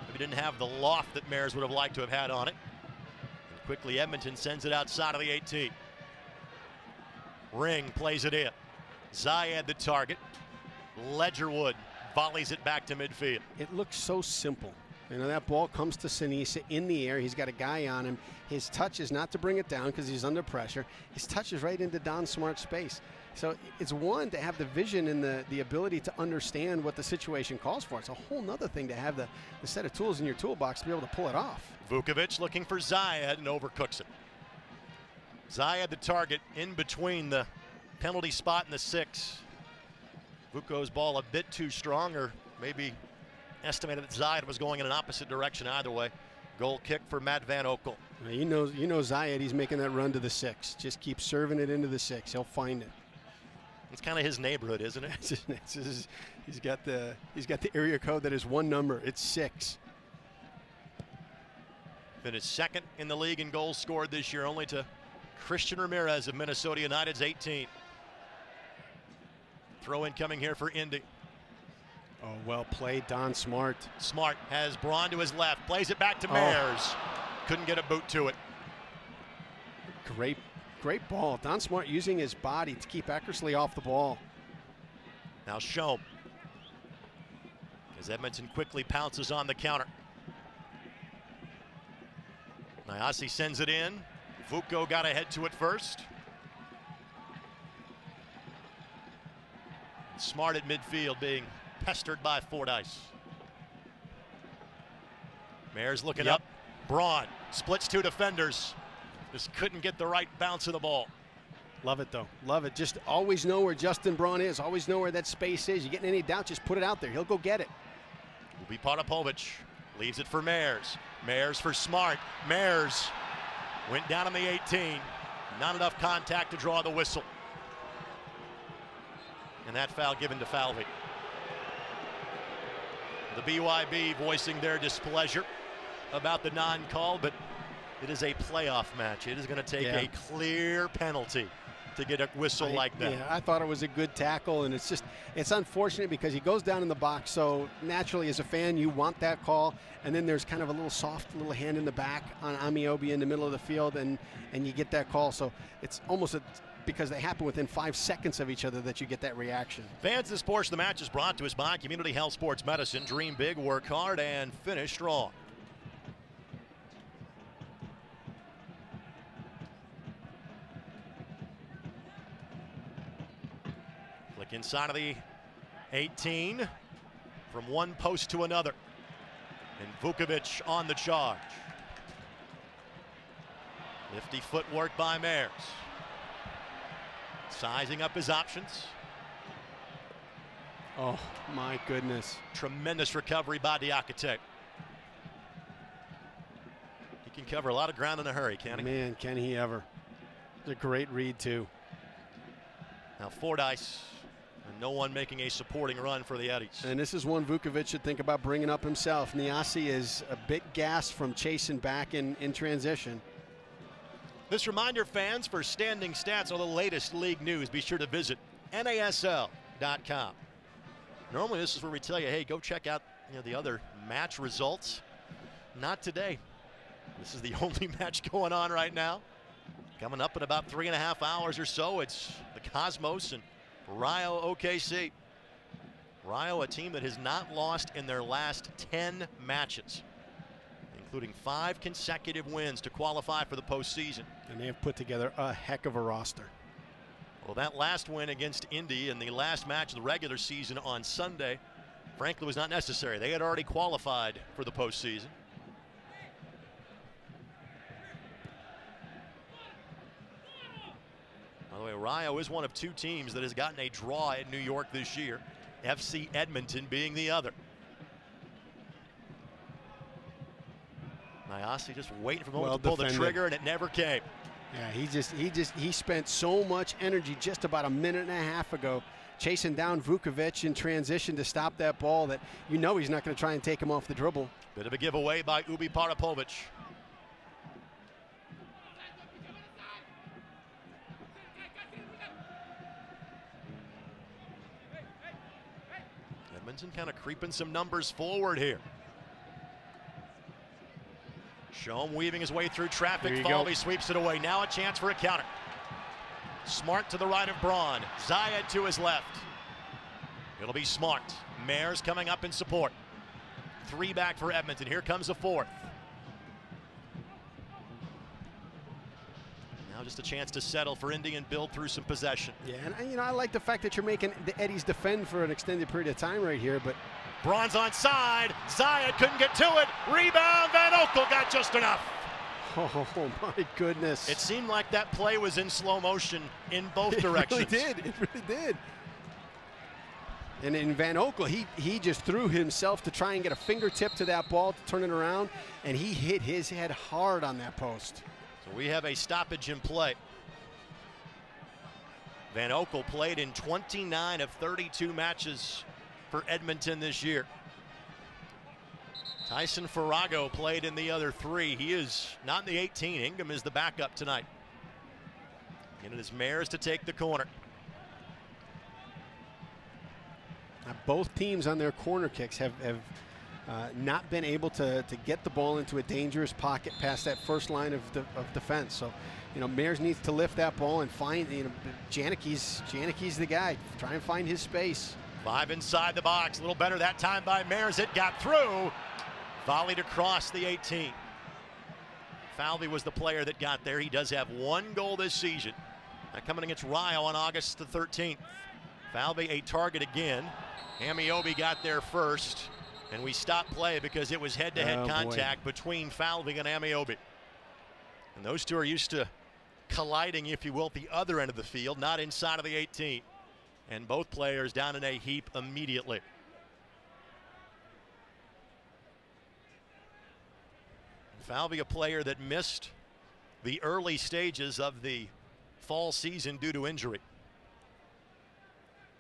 maybe didn't have the loft that Mayers would have liked to have had on it. And quickly Edmonton sends it outside of the 18. Ring plays it in. Zayed the target. Ledgerwood volleys it back to midfield. It looks so simple. You know, that ball comes to Sinisa in the air. He's got a guy on him. His touch is not to bring it down because he's under pressure. His touch is right into Don Smart's space. So it's one, to have the vision and the ability to understand what the situation calls for. It's a whole nother thing to have the set of tools in your toolbox to be able to pull it off. Vukovic looking for Zayed and overcooks it. Zayed the target in between the penalty spot and the 6. Vuko's ball a bit too strong, or maybe estimated that Zayed was going in an opposite direction either way. Goal kick for Matt Van Oekel. You know Zayed, he's making that run to the 6. Just keep serving it into the 6. He'll find it. It's kind of his neighborhood, isn't it? He's got the area code that is one number. It's 6. Finished second in the league in goals scored this year, only to Christian Ramirez of Minnesota United's 18. Throw in coming here for Indy. Oh, well played, Don Smart. Smart has Braun to his left, plays it back to Mayers. Couldn't get a boot to it. Great ball. Don Smart using his body to keep Eckersley off the ball. Now Schoen, as Edmonton quickly pounces on the counter. Nyasi sends it in. Vuko got ahead to it first. Smart at midfield being pestered by Fordyce. Mayers looking up. Braun splits 2 defenders. Just couldn't get the right bounce of the ball. Love it, though. Love it. Just always know where Justin Braun is. Always know where that space is. You get in any doubt, just put it out there. He'll go get it. Will be Potapovich. Leaves it for Mayers. Mayers for Smart. Mayers went down on the 18. Not enough contact to draw the whistle. And that foul given to Falvey. The BYB voicing their displeasure about the non-call, but it is a playoff match. It is going to take a clear penalty to get a whistle like that. Yeah, I thought it was a good tackle, and it's unfortunate because he goes down in the box, so naturally as a fan you want that call, and then there's kind of a little soft little hand in the back on Amiobi in the middle of the field, and you get that call. So it's almost because they happen within 5 seconds of each other that you get that reaction. Fans, this portion of the match is brought to us by Community Health Sports Medicine. Dream big, work hard, and finish strong. Flick inside of the 18 from one post to another. And Vukovic on the charge. Nifty footwork by Mayers. Sizing up his options. Oh, my goodness. Tremendous recovery by Diakite. He can cover a lot of ground in a hurry, can't he? Man, can he ever. It's a great read, too. Now Fordyce, and no one making a supporting run for the Eddies. And this is one Vukovic should think about bringing up himself. Nyasi is a bit gassed from chasing back in transition. This reminder, fans, for standing stats or the latest league news, be sure to visit NASL.com. Normally, this is where we tell you, hey, go check out the other match results. Not today. This is the only match going on right now. Coming up in about 3.5 hours or so, it's the Cosmos and Rio OKC. Rio, a team that has not lost in their last 10 matches, including 5 consecutive wins to qualify for the postseason. And they have put together a heck of a roster. Well, that last win against Indy in the last match of the regular season on Sunday, frankly, was not necessary. They had already qualified for the postseason. By the way, Rio is one of 2 teams that has gotten a draw in New York this year, FC Edmonton being the other. Mayasi just waiting for the moment to pull the trigger, and it never came. Yeah, he spent so much energy just about a minute and a half ago chasing down Vukovic in transition to stop that ball that he's not going to try and take him off the dribble. Bit of a giveaway by Ubi Parapovic. Edmonton kind of creeping some numbers forward here. Shom weaving his way through traffic. Falvey sweeps it away. Now a chance for a counter. Smart to the right of Braun. Zayed to his left. It'll be Smart. Mares coming up in support. 3 back for Edmonton. Here comes a 4th. Now just a chance to settle for Indy and build through some possession. Yeah, and I like the fact that you're making the Eddies defend for an extended period of time right here, but Braun's onside. Zayed couldn't get to it. Rebound. Van Oekel got just enough. Oh my goodness. It seemed like that play was in slow motion in both directions. It really did. And in Van Oekel, he just threw himself to try and get a fingertip to that ball to turn it around, and he hit his head hard on that post. So we have a stoppage in play. Van Oekel played in 29 of 32 matches for Edmonton this year. Tyson Farago played in the other 3. He is not in the 18. Ingham is the backup tonight. And it is Mares to take the corner. Now, both teams on their corner kicks have not been able to get the ball into a dangerous pocket past that first line of defense. So, Mares needs to lift that ball and find, Janicki's the guy. Try and find his space. 5 inside the box. A little better that time by Mares. It got through. Volleyed across the 18. Falvey was the player that got there. He does have 1 goal this season. Coming against Rio on August the 13th. Falvey a target again. Amiobi got there first, and we stopped play because it was head-to-head contact between Falvey and Amiobi. And those 2 are used to colliding, if you will, at the other end of the field, not inside of the 18. And both players down in a heap immediately. Falvey, a player that missed the early stages of the fall season due to injury.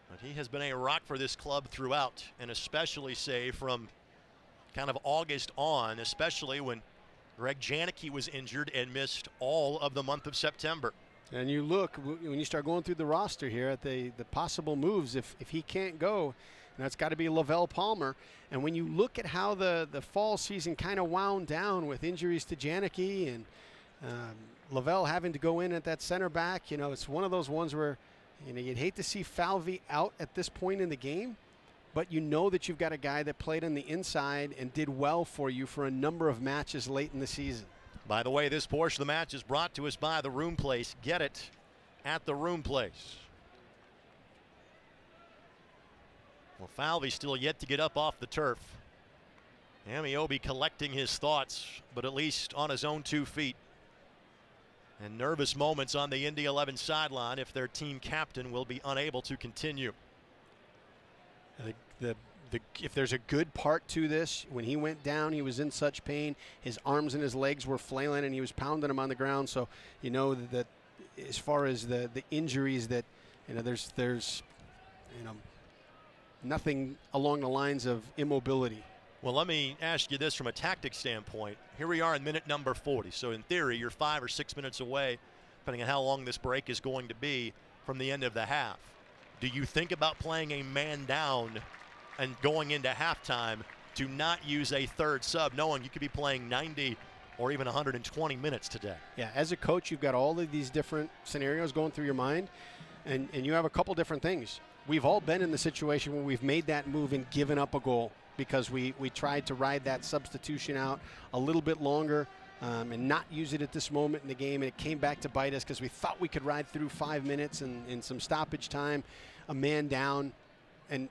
But he has been a rock for this club throughout, and especially, say, from kind of August on, especially when Greg Janicki was injured and missed all of the month of September. And you look, when you start going through the roster here at the possible moves, if he can't go, and that's got to be Lavelle Palmer. And when you look at how the fall season kind of wound down with injuries to Janicki and Lavelle having to go in at that center back, it's one of those ones where you'd hate to see Falvey out at this point in the game, but that you've got a guy that played on the inside and did well for you for a number of matches late in the season. By the way, this portion of the match is brought to us by the Room Place. Get it at the Room Place. Well, Falvey still yet to get up off the turf. Amiobi collecting his thoughts, but at least on his own 2 feet. And nervous moments on the Indy 11 sideline if their team captain will be unable to continue. If there's a good part to this, when he went down, he was in such pain. His arms and his legs were flailing, and he was pounding them on the ground. So that as far as the injuries, that there's nothing along the lines of immobility. Well, let me ask you this from a tactics standpoint. Here we are in minute number 40. So in theory, you're 5 or 6 minutes away, depending on how long this break is going to be, from the end of the half. Do you think about playing a man down and going into halftime to not use a 3rd sub, knowing you could be playing 90 or even 120 minutes today? Yeah, as a coach, you've got all of these different scenarios going through your mind, and you have a couple different things. We've all been in the situation where we've made that move and given up a goal because we tried to ride that substitution out a little bit longer and not use it at this moment in the game, and it came back to bite us because we thought we could ride through 5 minutes and some stoppage time, a man down, and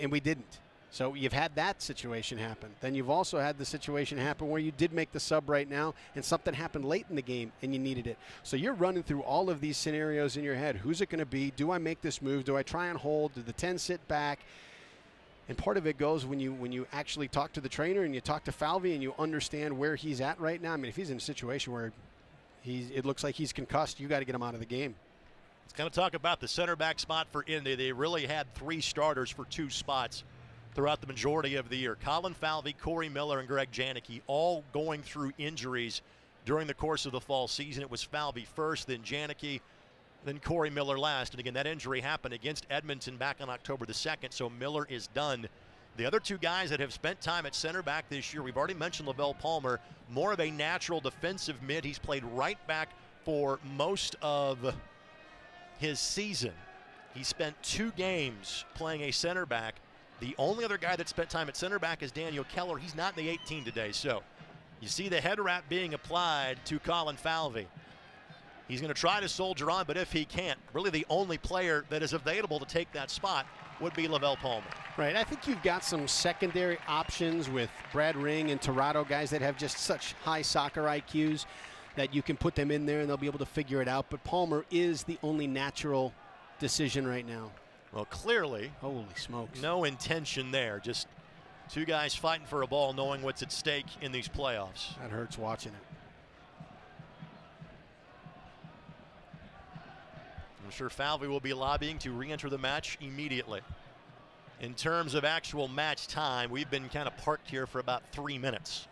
we didn't. So you've had that situation happen. Then you've also had the situation happen where you did make the sub right now and something happened late in the game and you needed it. So you're running through all of these scenarios in your head. Who's it going to be? Do I make this move? Do I try and hold? Do the 10 sit back? And part of it goes when you actually talk to the trainer and you talk to Falvey and you understand where he's at right now. I mean, if he's in a situation where it looks like he's concussed, you got to get him out of the game. Let's kind of talk about the center back spot for Indy. They really had 3 starters for 2 spots throughout the majority of the year. Colin Falvey, Corey Miller, and Greg Janicki all going through injuries during the course of the fall season. It was Falvey first, then Janicki, then Corey Miller last. And again, that injury happened against Edmonton back on October the 2nd, so Miller is done. The other 2 guys that have spent time at center back this year, we've already mentioned Lavelle Palmer, more of a natural defensive mid. He's played right back for most of his season. He spent 2 games playing a center back. The only other guy that spent time at center back is Daniel Keller. He's not in the 18 today, so you see the head wrap being applied to Colin Falvey. He's going to try to soldier on, but if he can't, really the only player that is available to take that spot would be Lavelle Palmer. Right, I think you've got some secondary options with Brad Ring and Torado, guys that have just such high soccer IQs that you can put them in there and they'll be able to figure it out. But Palmer is the only natural decision right now. Well, clearly, holy smokes, no intention there. Just 2 guys fighting for a ball, knowing what's at stake in these playoffs. That hurts watching it. I'm sure Falvey will be lobbying to re-enter the match immediately. In terms of actual match time, we've been kind of parked here for about 3 minutes.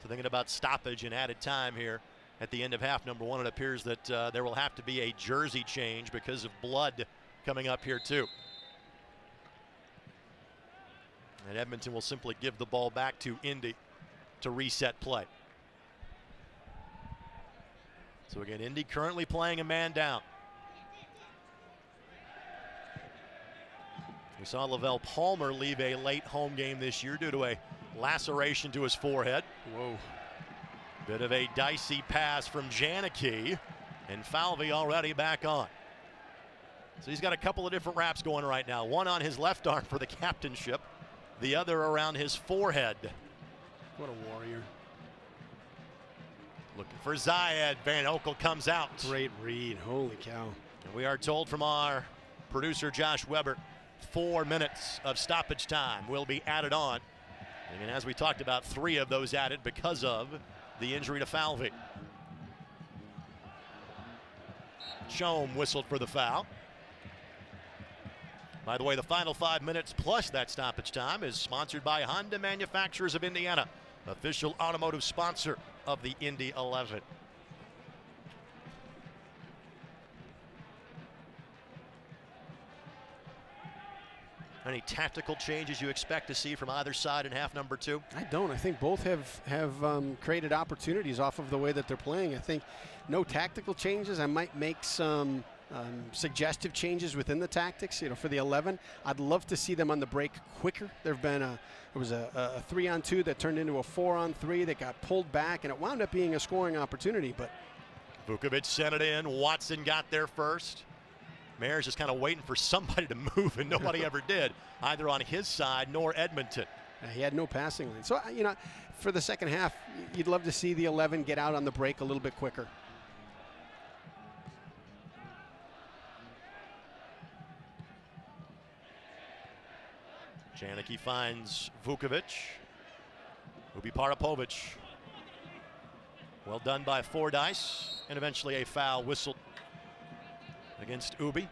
So thinking about stoppage and added time here at the end of half number 1, it appears that there will have to be a jersey change because of blood coming up here too. And Edmonton will simply give the ball back to Indy to reset play. So again, Indy currently playing a man down. We saw Lavelle Palmer leave a late home game this year due to a laceration to his forehead. Whoa. Bit of a dicey pass from Janicki, and Falvey already back on. So he's got a couple of different wraps going right now. One on his left arm for the captainship, the other around his forehead. What a warrior. Looking for Zayed. Van Oekel comes out. Great read. Holy cow. And we are told from our producer Josh Weber, 4 minutes of stoppage time will be added on. And as we talked about, 3 of those added because of the injury to Falvey. Chom whistled for the foul. By the way, the final 5 minutes plus that stoppage time is sponsored by Honda Manufacturers of Indiana, official automotive sponsor of the Indy 11. Any tactical changes you expect to see from either side in half number 2? I don't. I think both have created opportunities off of the way that they're playing. I think no tactical changes. I might make some suggestive changes within the tactics. For the 11, I'd love to see them on the break quicker. There've been it was a 3-on-2 that turned into a 4-on-3 that got pulled back, and it wound up being a scoring opportunity. But Vukovic sent it in. Watson got there first. Mayor's just kind of waiting for somebody to move, and nobody ever did, either on his side nor Edmonton. He had no passing lane. So, for the second half, you'd love to see the 11 get out on the break a little bit quicker. Janicki finds Vukovic. Ubi Parapovic. Well done by Fordyce, and eventually a foul whistled against Ubi,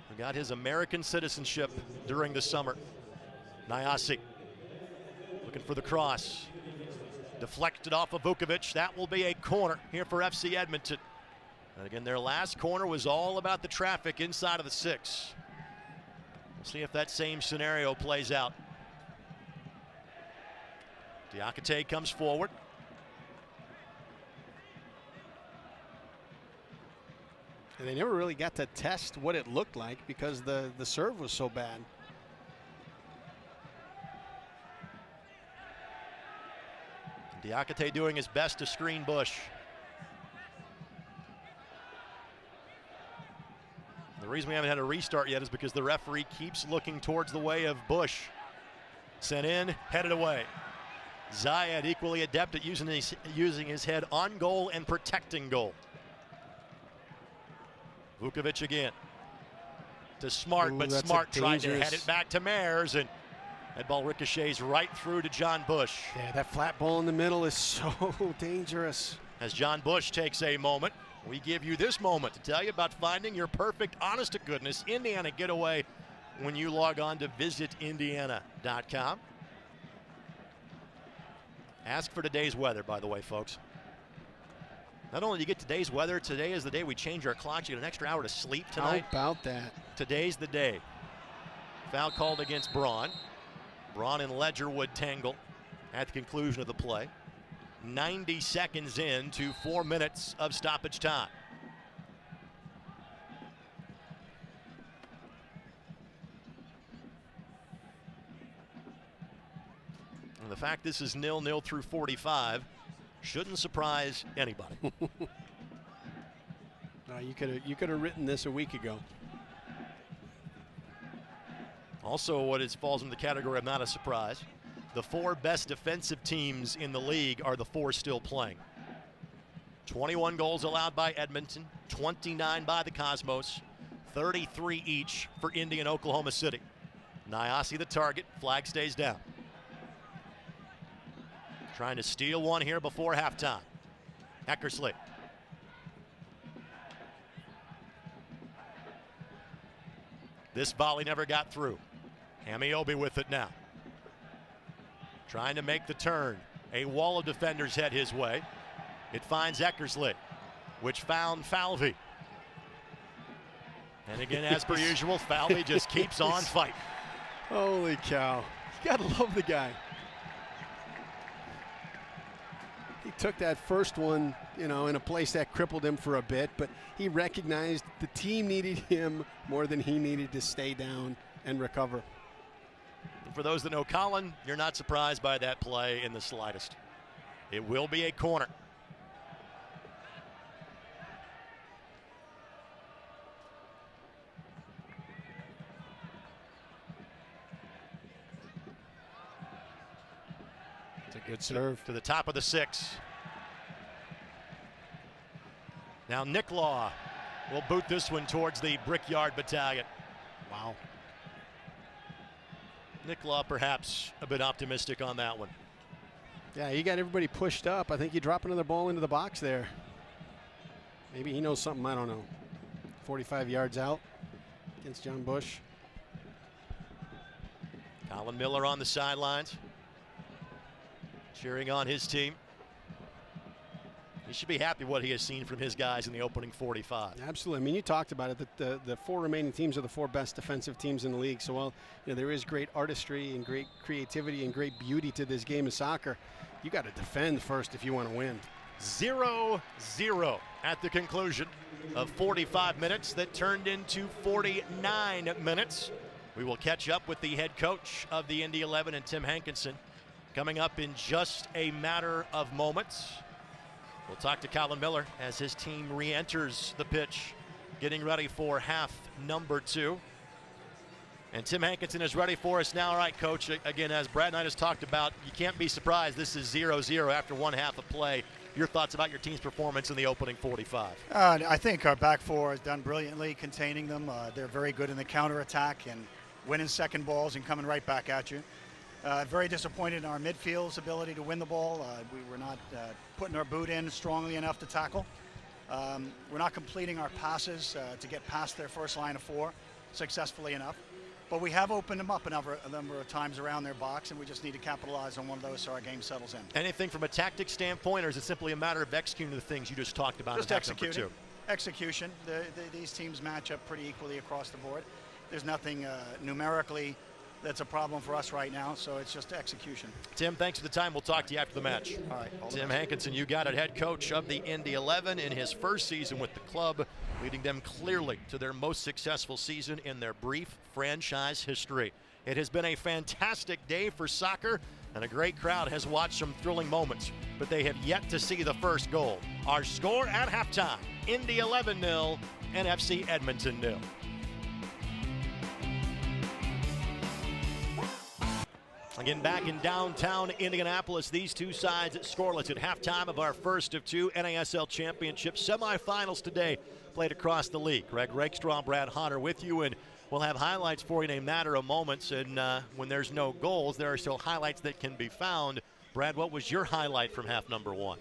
who got his American citizenship during the summer. Nyasi looking for the cross. Deflected off of Vukovic. That will be a corner here for FC Edmonton. And again, their last corner was all about the traffic inside of the 6. We'll see if that same scenario plays out. Diakite comes forward. And they never really got to test what it looked like because the serve was so bad. Diakite doing his best to screen Bush. The reason we haven't had a restart yet is because the referee keeps looking towards the way of Bush Sent in, headed away. Zayed equally adept at using his head on goal and protecting goal. Vukovic again to Smart, but Smart tried to head it back to Mares, and that ball ricochets right through to John Bush. Yeah, that flat ball in the middle is so dangerous. As John Bush takes a moment, we give you this moment to tell you about finding your perfect, honest-to-goodness Indiana getaway when you log on to visitindiana.com. Ask for today's weather, by the way, folks. Not only do you get today's weather, today is the day we change our clocks. You get an extra hour to sleep tonight. How about that? Today's the day. Foul called against Braun. Braun and Ledgerwood tangle at the conclusion of the play. 90 seconds into 4 minutes of stoppage time. And the fact this is 0-0 through 45 shouldn't surprise anybody. You could have written this a week ago. Also, what falls in the category of not a surprise, the 4 best defensive teams in the league are the 4 still playing. 21 goals allowed by Edmonton, 29 by the Cosmos, 33 each for Indy and Oklahoma City. Nyasi the target, flag stays down. Trying to steal one here before halftime. Eckersley. This volley never got through. Amiobi with it now. Trying to make the turn. A wall of defenders head his way. It finds Eckersley, which found Falvey. And again, as per usual, Falvey just keeps on fighting. Holy cow. You gotta love the guy. He took that first one, in a place that crippled him for a bit, but he recognized the team needed him more than he needed to stay down and recover. And for those that know Colin, you're not surprised by that play in the slightest. It will be a corner. Good serve. To the top of the 6. Now Nicklaw will boot this one towards the Brickyard Battalion. Wow. Nicklaw perhaps a bit optimistic on that one. Yeah, you got everybody pushed up. I think you drop another ball into the box there. Maybe he knows something, I don't know. 45 yards out against John Bush. Colin Miller on the sidelines, cheering on his team. He should be happy what he has seen from his guys in the opening 45. Absolutely. I mean, you talked about it, that the 4 remaining teams are the 4 best defensive teams in the league. So while there is great artistry and great creativity and great beauty to this game of soccer, you got to defend first if you want to win. 0-0 at the conclusion of 45 minutes that turned into 49 minutes. We will catch up with the head coach of the Indy 11 and Tim Hankinson coming up in just a matter of moments. We'll talk to Colin Miller as his team re-enters the pitch, getting ready for half number 2. And Tim Hankinson is ready for us now. All right, Coach, again, as Brad and I just talked about, you can't be surprised this is 0-0 after one half of play. Your thoughts about your team's performance in the opening 45? I think our back 4 has done brilliantly containing them. They're very good in the counterattack and winning second balls and coming right back at you. Very disappointed in our midfield's ability to win the ball. We were not putting our boot in strongly enough to tackle. We're not completing our passes to get past their first line of 4 successfully enough. But we have opened them up a number of times around their box, and we just need to capitalize on one of those so our game settles in. Anything from a tactic standpoint, or is it simply a matter of executing the things you just talked about? Just in half number 2? Execution. These teams match up pretty equally across the board. There's nothing numerically that's a problem for us right now, so it's just execution. Tim, thanks for the time. We'll talk to you after the match. All right. Tim Hankinson, you got it, head coach of the Indy 11 in his first season with the club, leading them clearly to their most successful season in their brief franchise history. It has been a fantastic day for soccer, and a great crowd has watched some thrilling moments, but they have yet to see the first goal. Our score at halftime, Indy 11-0, NFC Edmonton 0. Again, back in downtown Indianapolis, these two sides scoreless at halftime of our first of two NASL Championship semifinals today played across the league. Greg Rakestraw, Brad Hunter with you, and we'll have highlights for you in a matter of moments. And when there's no goals, there are still highlights that can be found. Brad, what was your highlight from half number one?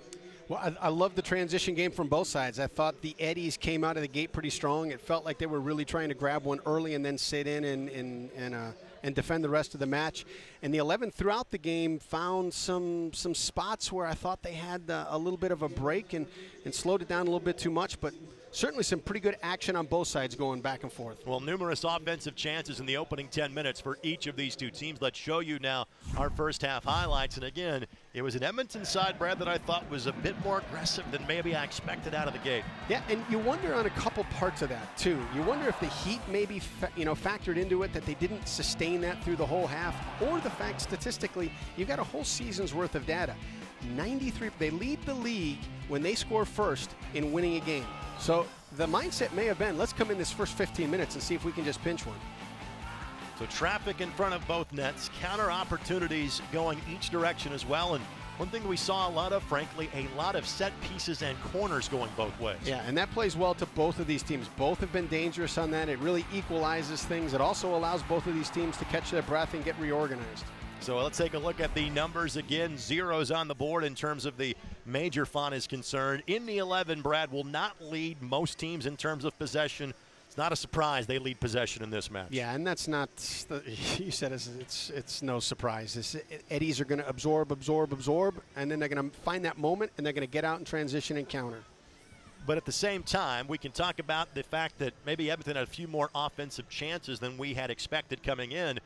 Well, I love the transition game from both sides. I thought the Eddies came out of the gate pretty strong. It felt like they were really trying to grab one early and then sit in and defend the rest of the match. And the 11 throughout the game found some spots where I thought they had a little bit of a break and slowed it down a little bit too much, but certainly some pretty good action on both sides going back and forth. Well, numerous offensive chances in the opening 10 minutes for each of these two teams. Let's show you now our first half highlights. And again, it was an Edmonton side, Brad, that I thought was a bit more aggressive than maybe I expected out of the gate. Yeah, and you wonder on a couple parts of that, too. You wonder if the heat maybe factored into it, that they didn't sustain that through the whole half, or the fact statistically you've got a whole season's worth of data. 93, they lead the league when they score first in winning a game. So the mindset may have been, let's come in this first 15 minutes and see if we can just pinch one. So traffic in front of both nets, counter opportunities going each direction as well. And one thing we saw a lot of, frankly, a lot of set pieces and corners going both ways. Yeah, and that plays well to both of these teams. Both have been dangerous on that. It really equalizes things. It also allows both of these teams to catch their breath and get reorganized. So let's take a look at the numbers again. Zeros on the board in terms of the major font is concerned. Indy 11, Brad, will not lead most teams in terms of possession. It's not a surprise they lead possession in this match. Yeah, and that's not, you said it's no surprise. Eddies are going to absorb, and then they're going to find that moment, and they're going to get out and transition and counter. But at the same time, we can talk about the fact that maybe Edmonton had a few more offensive chances than we had expected coming in.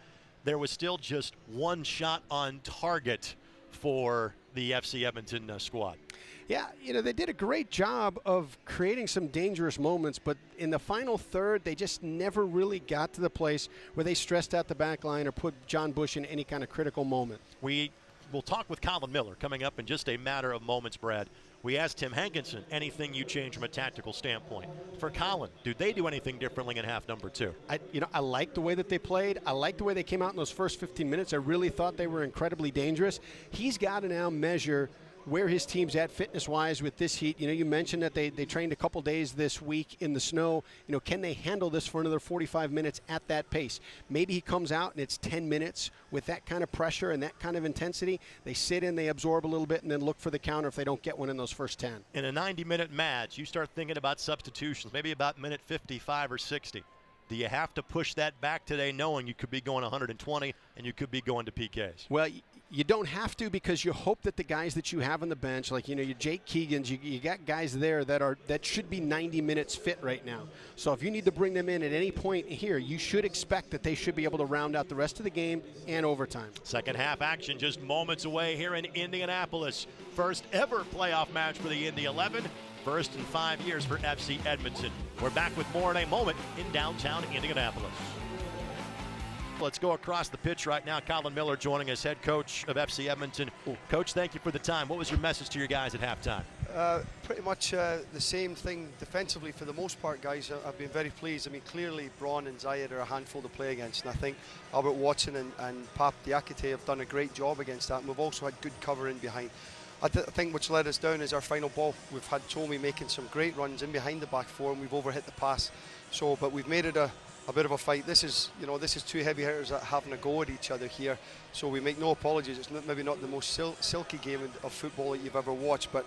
There was still just one shot on target for the FC Edmonton squad. Yeah, they did a great job of creating some dangerous moments, but in the final third, they just never really got to the place where they stressed out the back line or put John Bush in any kind of critical moment. We will talk with Colin Miller coming up in just a matter of moments, Brad. We asked Tim Hankinson, anything you change from a tactical standpoint. For Colin, do they do anything differently in half number two? I like the way that they played. I like the way they came out in those first 15 minutes. I really thought they were incredibly dangerous. He's got to now measure where his team's at fitness-wise with this heat. You mentioned that they trained a couple days this week in the snow. Can they handle this for another 45 minutes at that pace? Maybe he comes out and it's 10 minutes with that kind of pressure and that kind of intensity. They sit in, they absorb a little bit, and then look for the counter if they don't get one in those first 10. In a 90-minute match, you start thinking about substitutions, maybe about minute 55 or 60. Do you have to push that back today knowing you could be going 120 and you could be going to PKs? Well, you don't have to, because you hope that the guys that you have on the bench, like your Jake Keegans, you got guys there that should be 90 minutes fit right now. So if you need to bring them in at any point here, you should expect that they should be able to round out the rest of the game and overtime. Second half action just moments away here in Indianapolis. First ever playoff match for the Indy 11. First in 5 years for FC Edmonton. We're back with more in a moment in downtown Indianapolis. Let's go across the pitch right now. Colin Miller joining us, head coach of FC Edmonton. Coach, thank you for the time. What was your message to your guys at halftime? Pretty much the same thing defensively for the most part, guys. I've been very pleased. Clearly Braun and Zayed are a handful to play against, and I think Albert Watson and Pap Diakite have done a great job against that, and we've also had good cover in behind. I think which let us down is our final ball. We've had Tommy making some great runs in behind the back four, and we've overhit the pass. But we've made it a bit of a fight. This is two heavy hitters that having a go at each other here. So we make no apologies. It's maybe not the most silky game of football that you've ever watched, but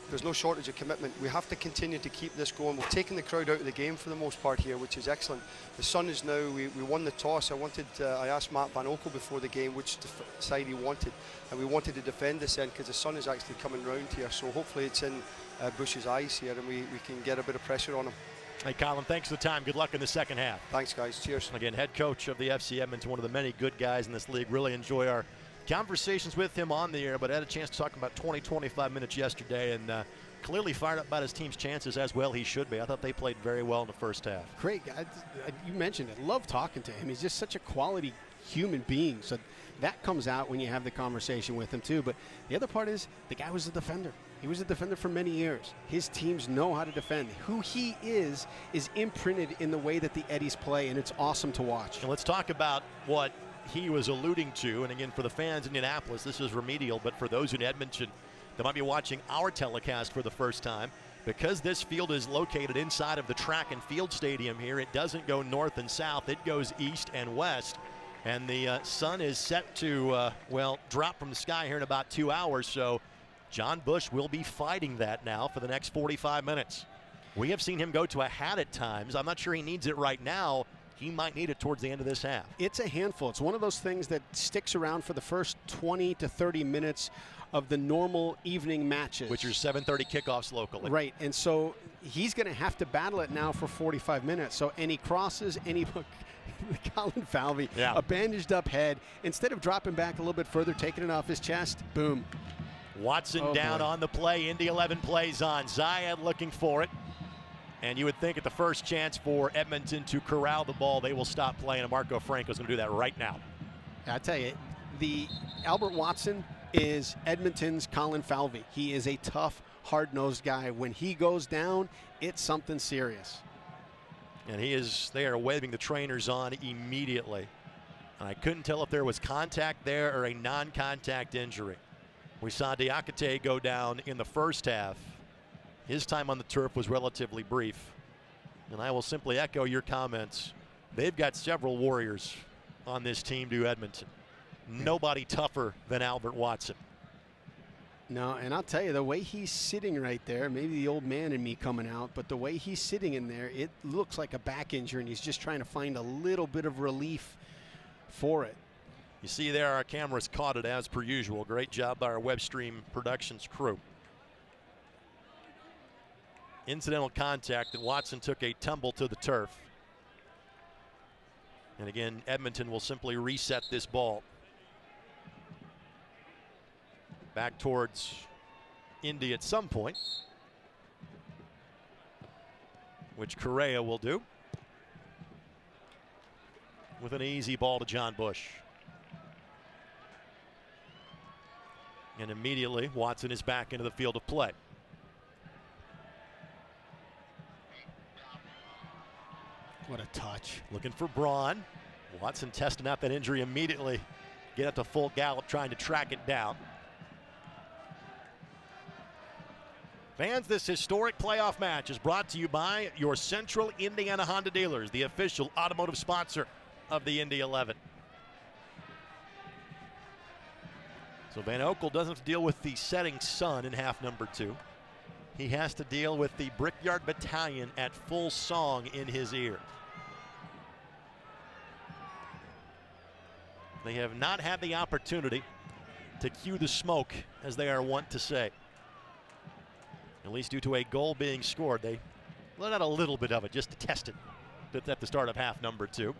there's no shortage of commitment. We have to continue to keep this going. We've taken the crowd out of the game for the most part here, which is excellent. The sun is now, we won the toss. I asked Matt Van Okel before the game which side he wanted, and we wanted to defend this end because the sun is actually coming round here. So hopefully it's in Bush's eyes here, and we can get a bit of pressure on him. Hey, Colin, thanks for the time. Good luck in the second half. Thanks, guys. Cheers. Again, head coach of the FC Edmonton, one of the many good guys in this league. Really enjoy our conversations with him on the air, but I had a chance to talk about 20-25 minutes yesterday, and clearly fired up about his team's chances, as well he should be. I thought they played very well in the first half. Great guy. You mentioned it. Love talking to him. He's just such a quality human being. So that comes out when you have the conversation with him too. But the other part is the guy was a defender. He was a defender for many years. His teams know how to defend. Who he is imprinted in the way that the Eddies play, and it's awesome to watch. And let's talk about what he was alluding to, and again, for the fans in Indianapolis, this is remedial, but for those in Edmonton that might be watching our telecast for the first time, because this field is located inside of the track and field stadium here, it doesn't go north and south, it goes east and west. And the sun is set to, drop from the sky here in about 2 hours, so John Bush will be fighting that now for the next 45 minutes. We have seen him go to a hat at times. I'm not sure he needs it right now. He might need it towards the end of this half. It's a handful. It's one of those things that sticks around for the first 20 to 30 minutes of the normal evening matches. Which are 7:30 kickoffs locally. Right, and so he's going to have to battle it now for 45 minutes. So any crosses, Colin Falvey, a bandaged up head, instead of dropping back a little bit further, taking it off his chest, boom. Watson down on the play. Indy 11 plays on. Zayed looking for it. And you would think at the first chance for Edmonton to corral the ball, they will stop playing, and Marco Franco's going to do that right now. I tell you, the Albert Watson is Edmonton's Colin Falvey. He is a tough, hard-nosed guy. When he goes down, it's something serious. And they are waving the trainers on immediately. And I couldn't tell if there was contact there or a non-contact injury. We saw Diakite go down in the first half. His time on the turf was relatively brief. And I will simply echo your comments. They've got several warriors on this team to Edmonton. Nobody tougher than Albert Watson. No, and I'll tell you, the way he's sitting right there, maybe the old man in me coming out, but the way he's sitting in there, it looks like a back injury, and he's just trying to find a little bit of relief for it. You see there, our cameras caught it as per usual. Great job by our web stream productions crew. Incidental contact, and Watson took a tumble to the turf. And again, Edmonton will simply reset this ball. Back towards Indy at some point, which Correa will do. With an easy ball to John Bush. And immediately, Watson is back into the field of play. What a touch. Looking for Braun. Watson testing out that injury immediately. Get up to full gallop, trying to track it down. Fans, this historic playoff match is brought to you by your Central Indiana Honda dealers, the official automotive sponsor of the Indy 11. So Van Oekel doesn't have to deal with the setting sun in half number 2. He has to deal with the Brickyard Battalion at full song in his ear. They have not had the opportunity to cue the smoke, as they are wont to say. At least due to a goal being scored, they let out a little bit of it just to test it at the start of half number 2.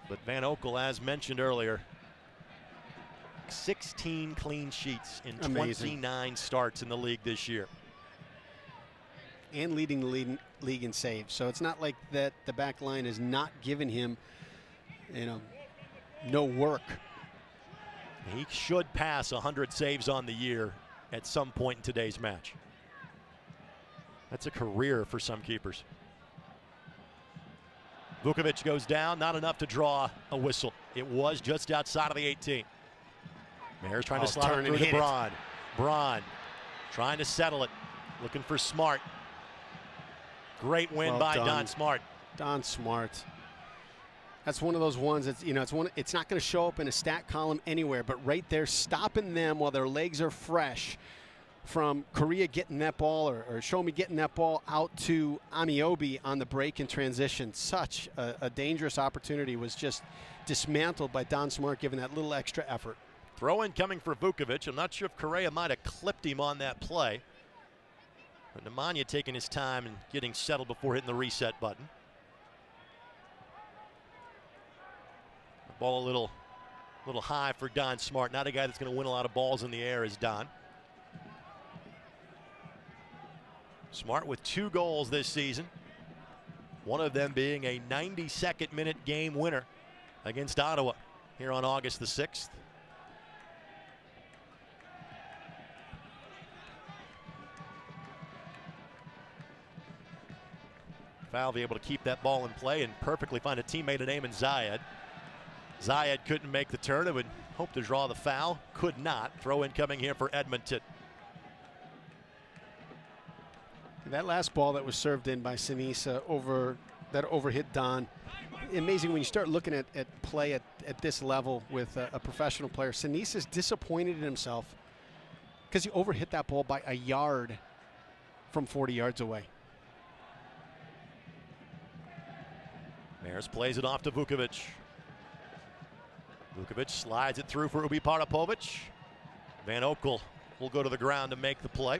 But Van Oekel, as mentioned earlier, 16 clean sheets in 29 starts in the league this year. And leading the league in saves. So it's not like that the back line is not giving him, no work. He should pass 100 saves on the year at some point in today's match. That's a career for some keepers. Vukovic goes down, not enough to draw a whistle. It was just outside of the 18. Mayor's trying to slide it through to Braun. Braun trying to settle it, looking for Smart. Great win by Don Smart. Don Smart. That's one of those ones that's, it's not going to show up in a stat column anywhere, but right there, stopping them while their legs are fresh from Correa getting that ball or Shomi getting that ball out to Amiobi on the break and transition. Such a dangerous opportunity was just dismantled by Don Smart, giving that little extra effort. Throw in coming for Vukovic. I'm not sure if Correa might have clipped him on that play. But Nemanja taking his time and getting settled before hitting the reset button. The ball a little high for Don Smart. Not a guy that's going to win a lot of balls in the air as Don. Smart with 2 goals this season. One of them being a 92nd minute game winner against Ottawa here on August the 6th. Falvey able to keep that ball in play and perfectly find a teammate at Eamon Zayed. Zayed couldn't make the turn. It would hope to draw the foul. Could not. Throw in coming here for Edmonton. That last ball that was served in by Sinisa that overhit Don. Amazing when you start looking at play at this level with a professional player. Sinisa's disappointed in himself because he overhit that ball by a yard from 40 yards away. Mares plays it off to Vukovic. Vukovic slides it through for Ubi Parapovic. Van Oekel will go to the ground to make the play.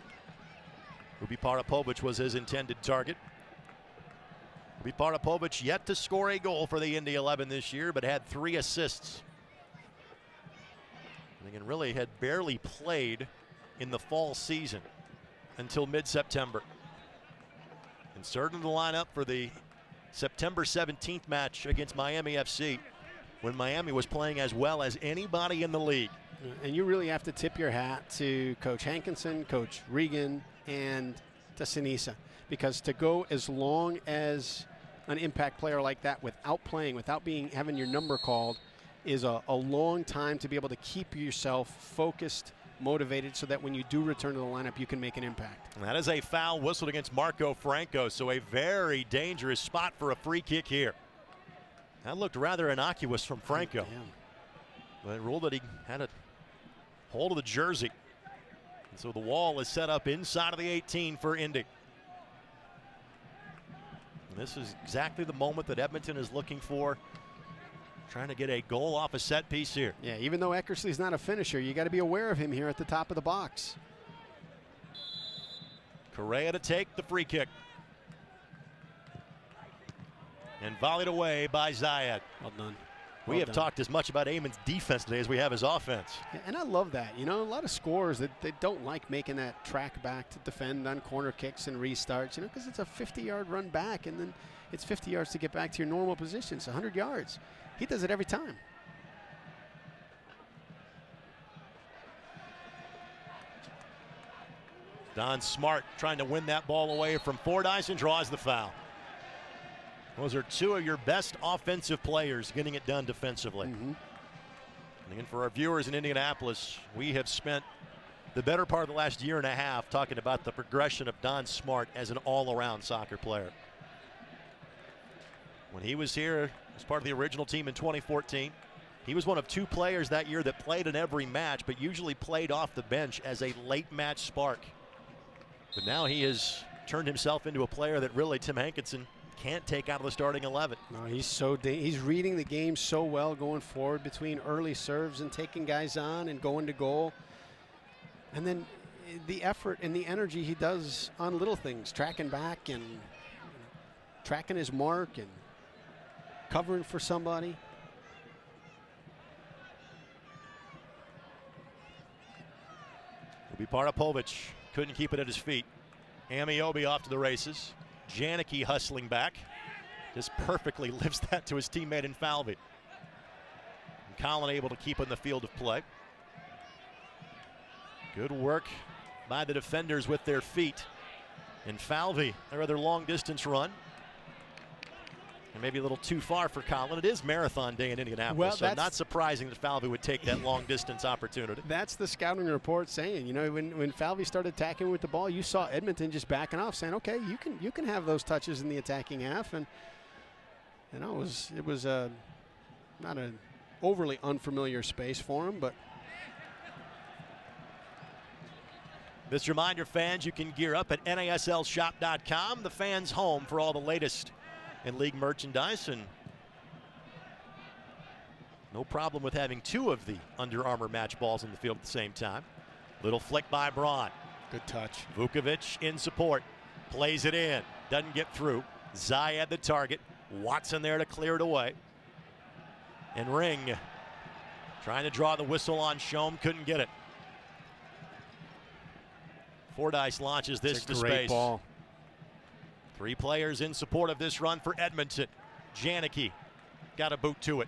Ubi Parapovic was his intended target. Ubi Parapovic yet to score a goal for the Indy 11 this year, but had 3 assists. And really had barely played in the fall season until mid-September. Inserted in the lineup for the September 17th match against Miami FC, when Miami was playing as well as anybody in the league. And you really have to tip your hat to Coach Hankinson, Coach Regan, and to Sinisa, because to go as long as an impact player like that without playing, without having your number called, is a long time to be able to keep yourself focused, motivated, so that when you do return to the lineup, you can make an impact. And that is a foul whistled against Marco Franco, so a very dangerous spot for a free kick here. That looked rather innocuous from Franco. But ruled that he had a hold of the jersey. And so the wall is set up inside of the 18 for Indy. And this is exactly the moment that Edmonton is looking for, trying to get a goal off a set piece here. Yeah, even though Eckersley's not a finisher, you got to be aware of him here at the top of the box. Correa to take the free kick. And volleyed away by Zayed. Well done. We have talked as much about Eamon's defense today as we have his offense. Yeah, and I love that. You know, a lot of scorers that they don't like making that track back to defend on corner kicks and restarts, you know, because it's a 50-yard run back, and then it's 50 yards to get back to your normal position. It's 100 yards. He does it every time. Don Smart trying to win that ball away from Fordyce and draws the foul. Those are 2 of your best offensive players getting it done defensively. And again, for our viewers in Indianapolis, we have spent the better part of the last year and a half talking about the progression of Don Smart as an all-around soccer player. When he was here as part of the original team in 2014, he was one of 2 players that year that played in every match, but usually played off the bench as a late match spark. But now he has turned himself into a player that really Tim Hankinson can't take out of the starting 11. No, he's reading the game so well going forward between early serves and taking guys on and going to goal. And then the effort and the energy he does on little things, tracking back and tracking his mark and covering for somebody. Ubi Parapovic couldn't keep it at his feet. Amiobi off to the races. Janicki hustling back. Just perfectly lifts that to his teammate in Falvey. And Collin able to keep in the field of play. Good work by the defenders with their feet. And Falvey, a rather long distance run. And maybe a little too far for Collin. It is marathon day in Indianapolis, so not surprising that Falvey would take that long distance opportunity. That's the scouting report saying, you know, when Falvey started attacking with the ball, you saw Edmonton just backing off, saying, okay, you can have those touches in the attacking half. And you know, it was not an overly unfamiliar space for him, but this reminder, fans, you can gear up at NASLshop.com, the fans' home for all the latest in league merchandise, and no problem with having 2 of the Under Armour match balls in the field at the same time. Little flick by Braun. good touch. Vukovic in support, plays it in, doesn't get through. Zayed the target, Watson there to clear it away. And Ring trying to draw the whistle on Shome, couldn't get it. Fordyce launches this to great space. Ball. 3 players in support of this run for Edmonton. Janicki got a boot to it.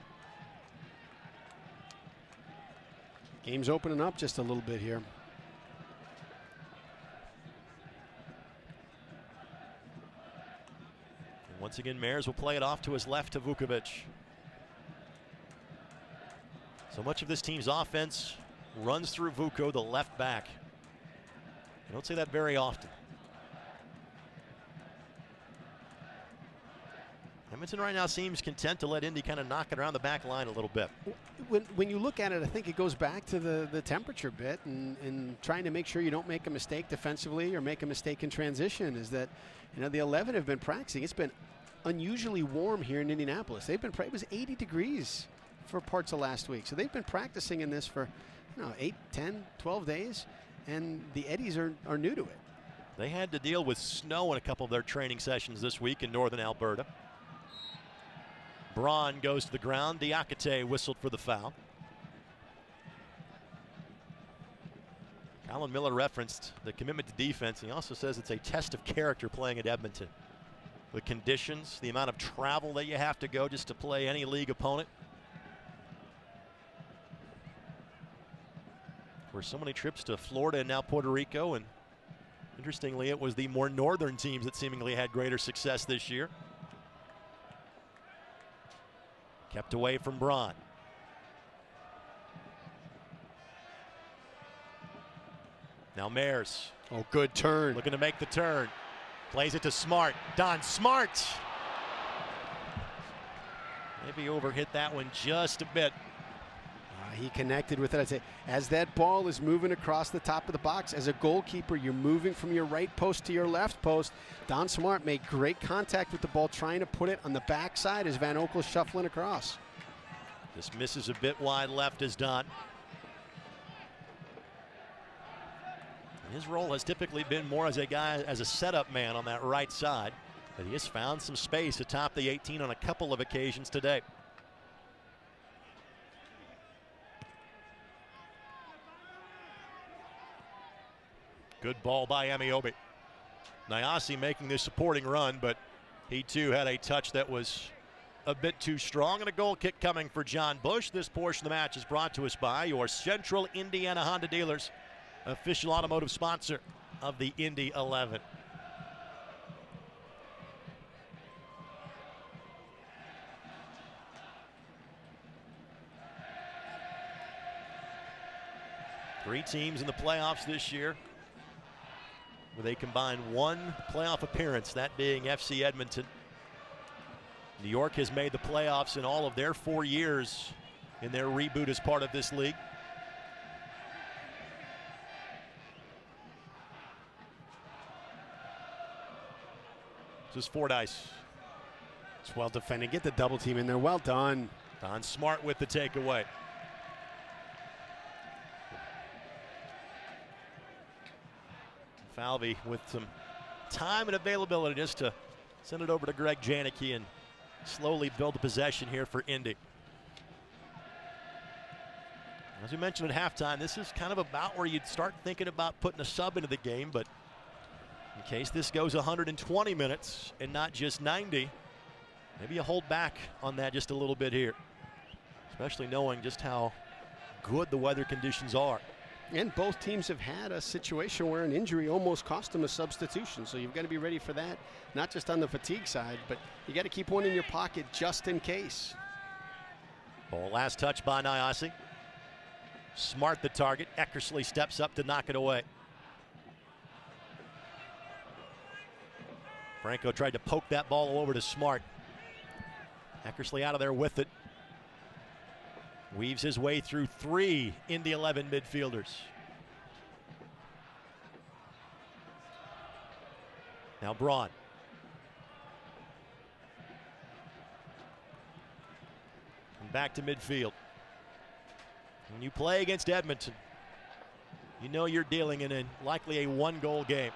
Game's opening up just a little bit here. And once again, Mares will play it off to his left to Vukovic. So much of this team's offense runs through Vuko, the left back. I don't say that very often. Edmonton right now seems content to let Indy kind of knock it around the back line a little bit. When you look at it, I think it goes back to the temperature bit and trying to make sure you don't make a mistake defensively or make a mistake in transition. Is that, the 11 have been practicing. It's been unusually warm here in Indianapolis. It was 80 degrees for parts of last week. So they've been practicing in this for 8, 10, 12 days, and the Eddies are new to it. They had to deal with snow in a couple of their training sessions this week in northern Alberta. Braun goes to the ground. Diakite whistled for the foul. Colin Miller referenced the commitment to defense. He also says it's a test of character playing at Edmonton. The conditions, the amount of travel that you have to go just to play any league opponent. For so many trips to Florida and now Puerto Rico, and interestingly, it was the more northern teams that seemingly had greater success this year. Kept away from Braun. Now Mares. Oh, good turn. Looking to make the turn. Plays it to Smart. Don Smart. Maybe overhit that one just a bit. He connected with it. I'd say as that ball is moving across the top of the box, as a goalkeeper, you're moving from your right post to your left post. Don Smart made great contact with the ball, trying to put it on the backside as Van Oekel's shuffling across. Just misses a bit wide left as Don. His role has typically been more as a setup man on that right side, but he has found some space atop the 18 on a couple of occasions today. Good ball by Amiobi. Nyasi making this supporting run, but he too had a touch that was a bit too strong, and a goal kick coming for John Bush. This portion of the match is brought to us by your Central Indiana Honda dealers, official automotive sponsor of the Indy 11. Three teams in the playoffs this year with a combined one playoff appearance, that being FC Edmonton. New York has made the playoffs in all of their 4 years in their reboot as part of this league. This is Fordyce. It's well defended. Get the double team in there. Well done. Don Smart with the takeaway. Falvey with some time and availability just to send it over to Greg Janicki and slowly build the possession here for Indy. As we mentioned at halftime, this is kind of about where you'd start thinking about putting a sub into the game, but in case this goes 120 minutes and not just 90, maybe you hold back on that just a little bit here, especially knowing just how good the weather conditions are. And both teams have had a situation where an injury almost cost them a substitution. So you've got to be ready for that, not just on the fatigue side, but you got to keep one in your pocket just in case. Ball last touch by Nyasi. Smart the target. Eckersley steps up to knock it away. Franco tried to poke that ball over to Smart. Eckersley out of there with it. Weaves his way through three Indy 11 midfielders. Now Braun. And back to midfield. When you play against Edmonton, you know you're dealing in likely a one-goal game.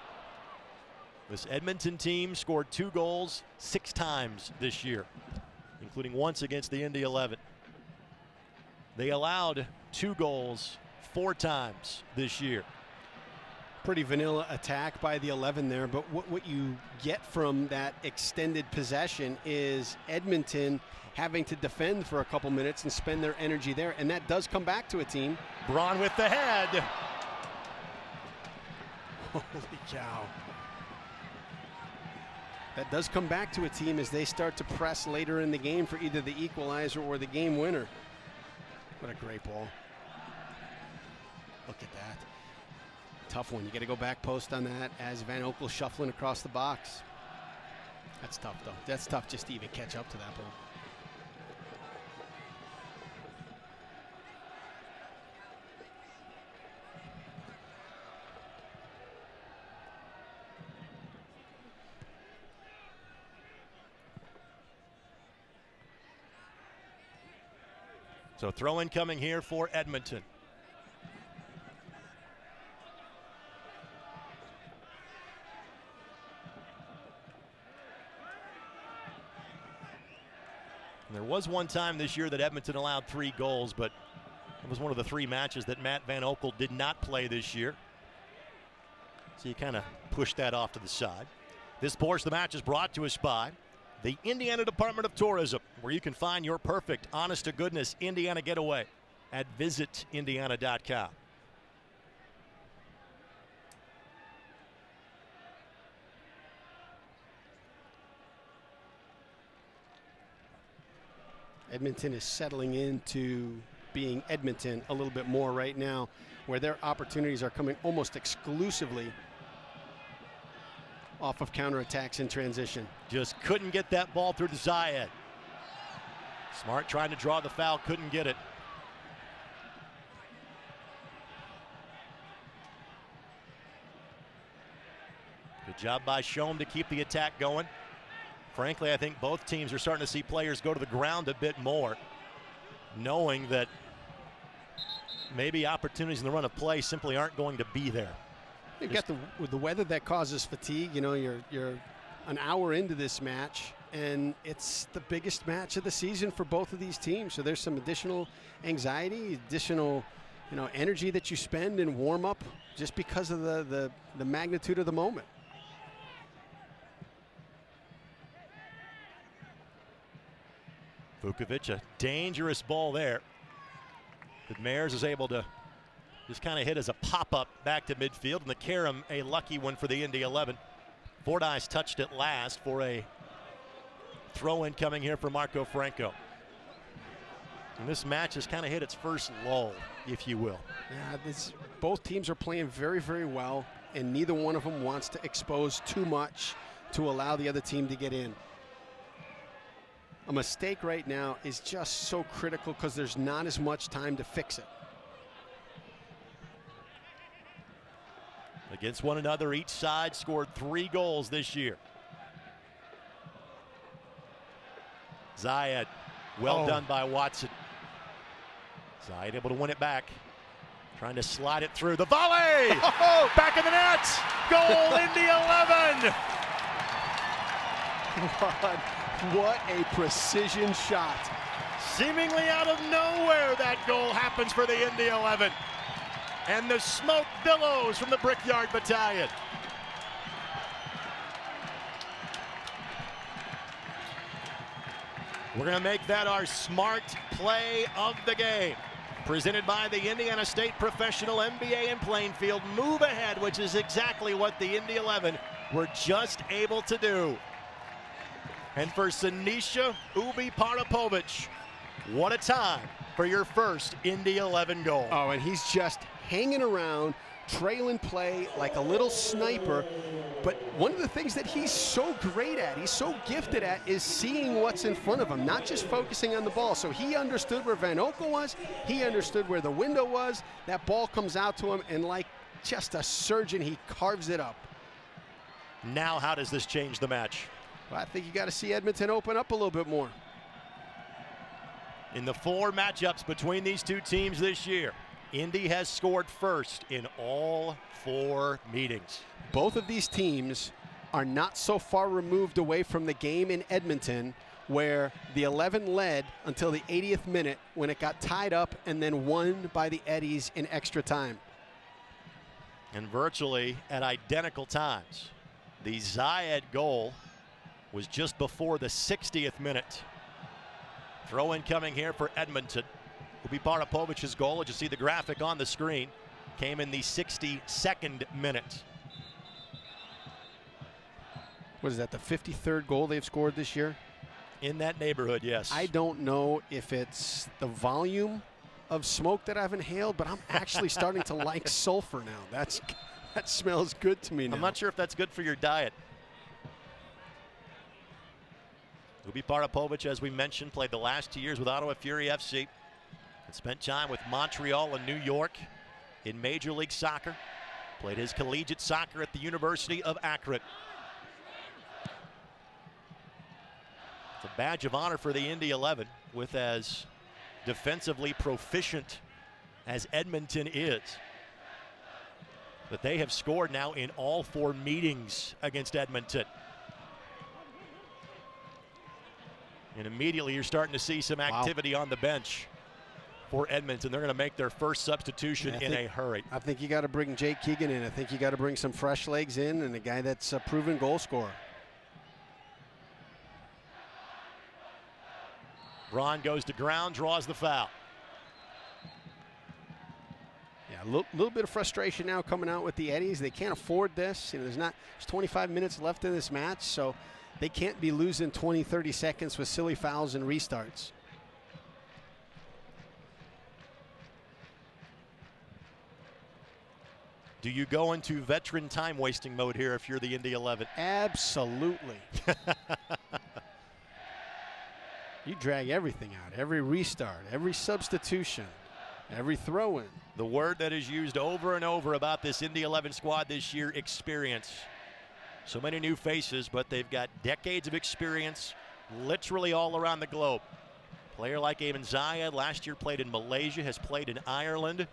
This Edmonton team scored 2 goals 6 times this year, including once against the Indy 11. They allowed 2 goals 4 times this year. Pretty vanilla attack by the 11 there, but what you get from that extended possession is Edmonton having to defend for a couple minutes and spend their energy there, and that does come back to a team. Braun with the head. Holy cow. That does come back to a team as they start to press later in the game for either the equalizer or the game winner. What a great ball. Look at that. Tough one. You got to go back post on that as Van Oekel shuffling across the box. That's tough, though. That's tough just to even catch up to that ball. So throw in coming here for Edmonton. And there was one time this year that Edmonton allowed 3 goals, but it was one of the 3 matches that Matt Van Oekel did not play this year. So you kind of push that off to the side. This portion of the match is brought to us by the Indiana Department of Tourism, where you can find your perfect, honest-to-goodness Indiana getaway at visitindiana.com. Edmonton is settling into being Edmonton a little bit more right now, where their opportunities are coming almost exclusively off of counterattacks in transition. Just couldn't get that ball through to Zayed. Smart trying to draw the foul, couldn't get it. Good job by Shome to keep the attack going. Frankly, I think both teams are starting to see players go to the ground a bit more, knowing that maybe opportunities in the run of play simply aren't going to be there. You've got the weather that causes fatigue. You know, you're an hour into this match, and it's the biggest match of the season for both of these teams. So there's some additional anxiety, additional, energy that you spend in warm up just because of the magnitude of the moment. Vukovic, a dangerous ball there. But Mayers is able to just kind of hit as a pop-up back to midfield, and the Karam a lucky one for the Indy 11. Fordyce touched it last for a throw-in coming here for Marco Franco. And this match has kind of hit its first lull, if you will. Yeah, both teams are playing very, very well, and neither one of them wants to expose too much to allow the other team to get in. A mistake right now is just so critical because there's not as much time to fix it. Against one another, each side scored 3 goals this year. Zayed, well done by Watson. Zayed able to win it back. Trying to slide it through. The volley! Back in the net! Goal, Indy 11! What a precision shot. Seemingly out of nowhere, that goal happens for the Indy 11. And the smoke billows from the Brickyard Battalion. We're going to make that our smart play of the game. Presented by the Indiana State Professional MBA in Plainfield. Move ahead, which is exactly what the Indy 11 were just able to do. And for Sinisa Ubi-Parapovic, what a time for your first Indy 11 goal. Oh, and he's just hanging around, trailing play like a little sniper. But one of the things that he's so great at, he's so gifted at, is seeing what's in front of him, not just focusing on the ball. So he understood where Van Oekel was, he understood where the window was. That ball comes out to him, and like just a surgeon, he carves it up. Now how does this change the match? Well, I think you got to see Edmonton open up a little bit more. In the 4 matchups between these two teams this year, Indy has scored first in all 4 meetings. Both of these teams are not so far removed away from the game in Edmonton, where the 11 led until the 80th minute when it got tied up and then won by the Eddies in extra time. And virtually at identical times. The Zayed goal was just before the 60th minute. Throw in coming here for Edmonton. Ubi-Parapovic's goal, as you see the graphic on the screen, came in the 62nd minute. What is that, the 53rd goal they've scored this year? In that neighborhood, yes. I don't know if it's the volume of smoke that I've inhaled, but I'm actually starting to like sulfur now. That smells good to me now. I'm not sure if that's good for your diet. Ubi Parapovic, as we mentioned, played the last 2 years with Ottawa Fury FC and spent time with Montreal and New York in Major League Soccer. Played his collegiate soccer at the University of Akron. It's a badge of honor for the Indy 11 with as defensively proficient as Edmonton is. But they have scored now in all 4 meetings against Edmonton. And immediately you're starting to see some activity on the bench for Edmonton. They're going to make their first substitution in a hurry. I think you got to bring Jake Keegan in. I think you got to bring some fresh legs in and a guy that's a proven goal scorer. Braun goes to ground, draws the foul. Yeah, a little bit of frustration now coming out with the Eddies. They can't afford this. There's 25 minutes left in this match, so they can't be losing 20, 30 seconds with silly fouls and restarts. Do you go into veteran time wasting mode here if you're the Indy 11? Absolutely. You drag everything out, every restart, every substitution, every throw-in. The word that is used over and over about this Indy 11 squad this year, experience. So many new faces, but they've got decades of experience literally all around the globe. Player like Eamon Zayed last year played in Malaysia, has played in Ireland.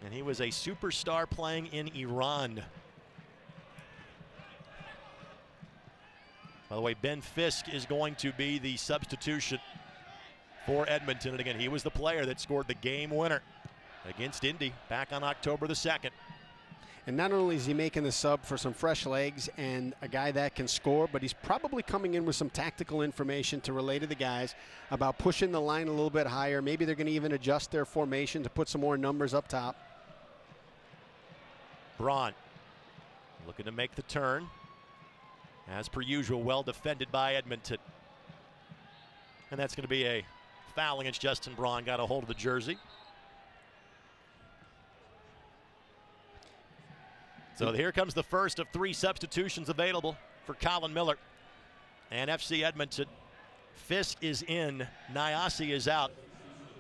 And he was a superstar playing in Iran. By the way, Ben Fisk is going to be the substitution for Edmonton. And again, he was the player that scored the game winner against Indy back on October the 2nd. And not only is he making the sub for some fresh legs and a guy that can score, but he's probably coming in with some tactical information to relay to the guys about pushing the line a little bit higher. Maybe they're going to even adjust their formation to put some more numbers up top. Braun looking to make the turn. As per usual, well defended by Edmonton. And that's going to be a foul against Justin Braun. Got a hold of the jersey. So here comes the first of 3 substitutions available for Colin Miller and FC Edmonton. Fisk is in, Nyasi is out.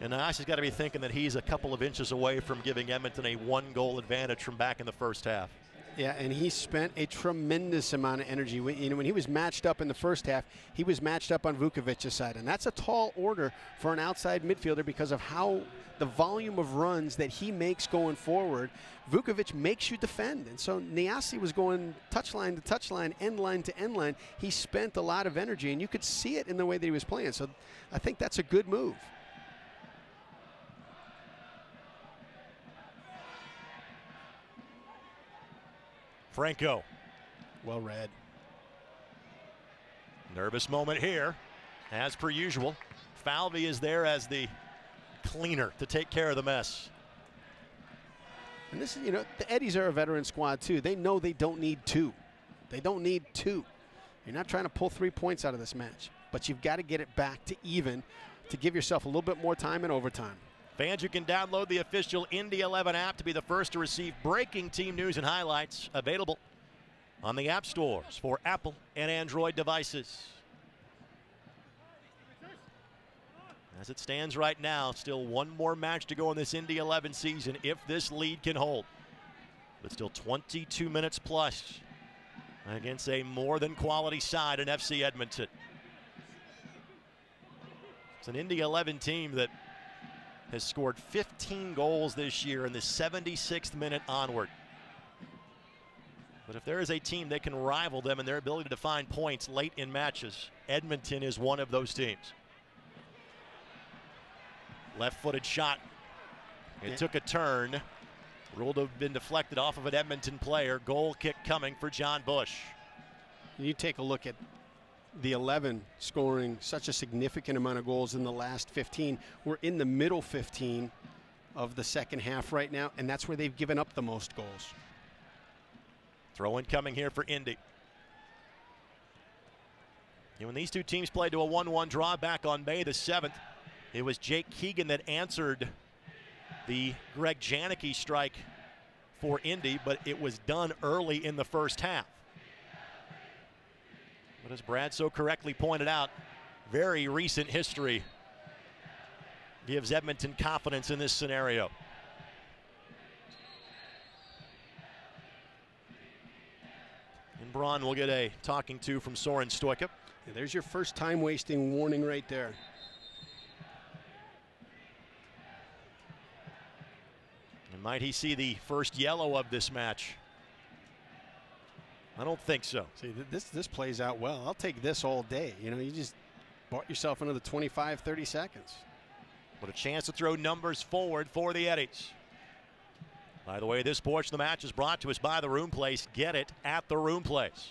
And Nyasi's got to be thinking that he's a couple of inches away from giving Edmonton a 1-goal advantage from back in the first half. Yeah, and he spent a tremendous amount of energy. When he was matched up in the first half, he was matched up on Vukovic's side. And that's a tall order for an outside midfielder because of how the volume of runs that he makes going forward. Vukovic makes you defend. And so Nyasi was going touchline to touchline, end line to end line. He spent a lot of energy, and you could see it in the way that he was playing. So I think that's a good move. Franco. Well read. Nervous moment here, as per usual. Falvey is there as the cleaner to take care of the mess. And this is, the Eddies are a veteran squad too. They know they don't need 2. They don't need 2. You're not trying to pull 3 points out of this match, but you've got to get it back to even to give yourself a little bit more time in overtime. Fans, you can download the official Indy 11 app to be the first to receive breaking team news and highlights, available on the app stores for Apple and Android devices. As it stands right now, still 1 more match to go in this Indy 11 season if this lead can hold. But still 22 minutes plus against a more than quality side in FC Edmonton. It's an Indy 11 team that has scored 15 goals this year in the 76th minute onward. But if there is a team that can rival them in their ability to find points late in matches, Edmonton is one of those teams. Left-footed shot. It took a turn. Ruled to have been deflected off of an Edmonton player. Goal kick coming for John Bush. You take a look at the 11 scoring such a significant amount of goals in the last 15. We're in the middle 15 of the second half right now, and that's where they've given up the most goals. Throw-in coming here for Indy. And when these two teams played to a 1-1 draw back on May the 7th, It was Jake Keegan that answered the Greg Janicki strike for Indy, but it was done early in the first half. But as Brad so correctly pointed out, very recent history gives Edmonton confidence in this scenario. And Braun will get a talking to from Soren Stoica. And there's your first time wasting warning right there. And might he see the first yellow of this match? I don't think so. See, this plays out well. I'll take this all day. You know, you just bought yourself another 25, 30 seconds. But a chance to throw numbers forward for the Eddies. By the way, this portion of the match is brought to us by the Room Place. Get it at the Room Place.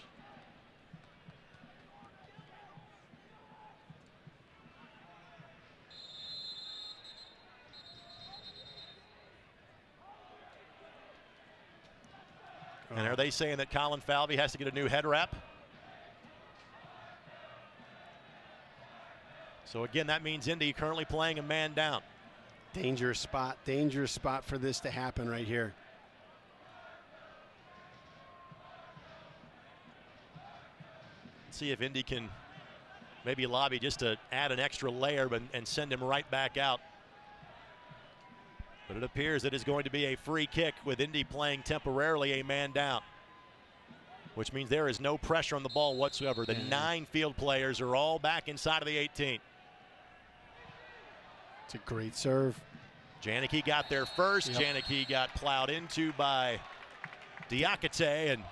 And are they saying that Colin Falvey has to get a new head wrap? So again, that means Indy currently playing a man down. Dangerous spot for this to happen right here. Let's see if Indy can maybe lobby just to add an extra layer and send him right back out. But it appears that it's going to be a free kick with Indy playing temporarily a man down, which means there is no pressure on the ball whatsoever. The 9 field players are all back inside of the 18. It's a great serve. Janicki got there first. Yep. Janicki got plowed into by Diakite, and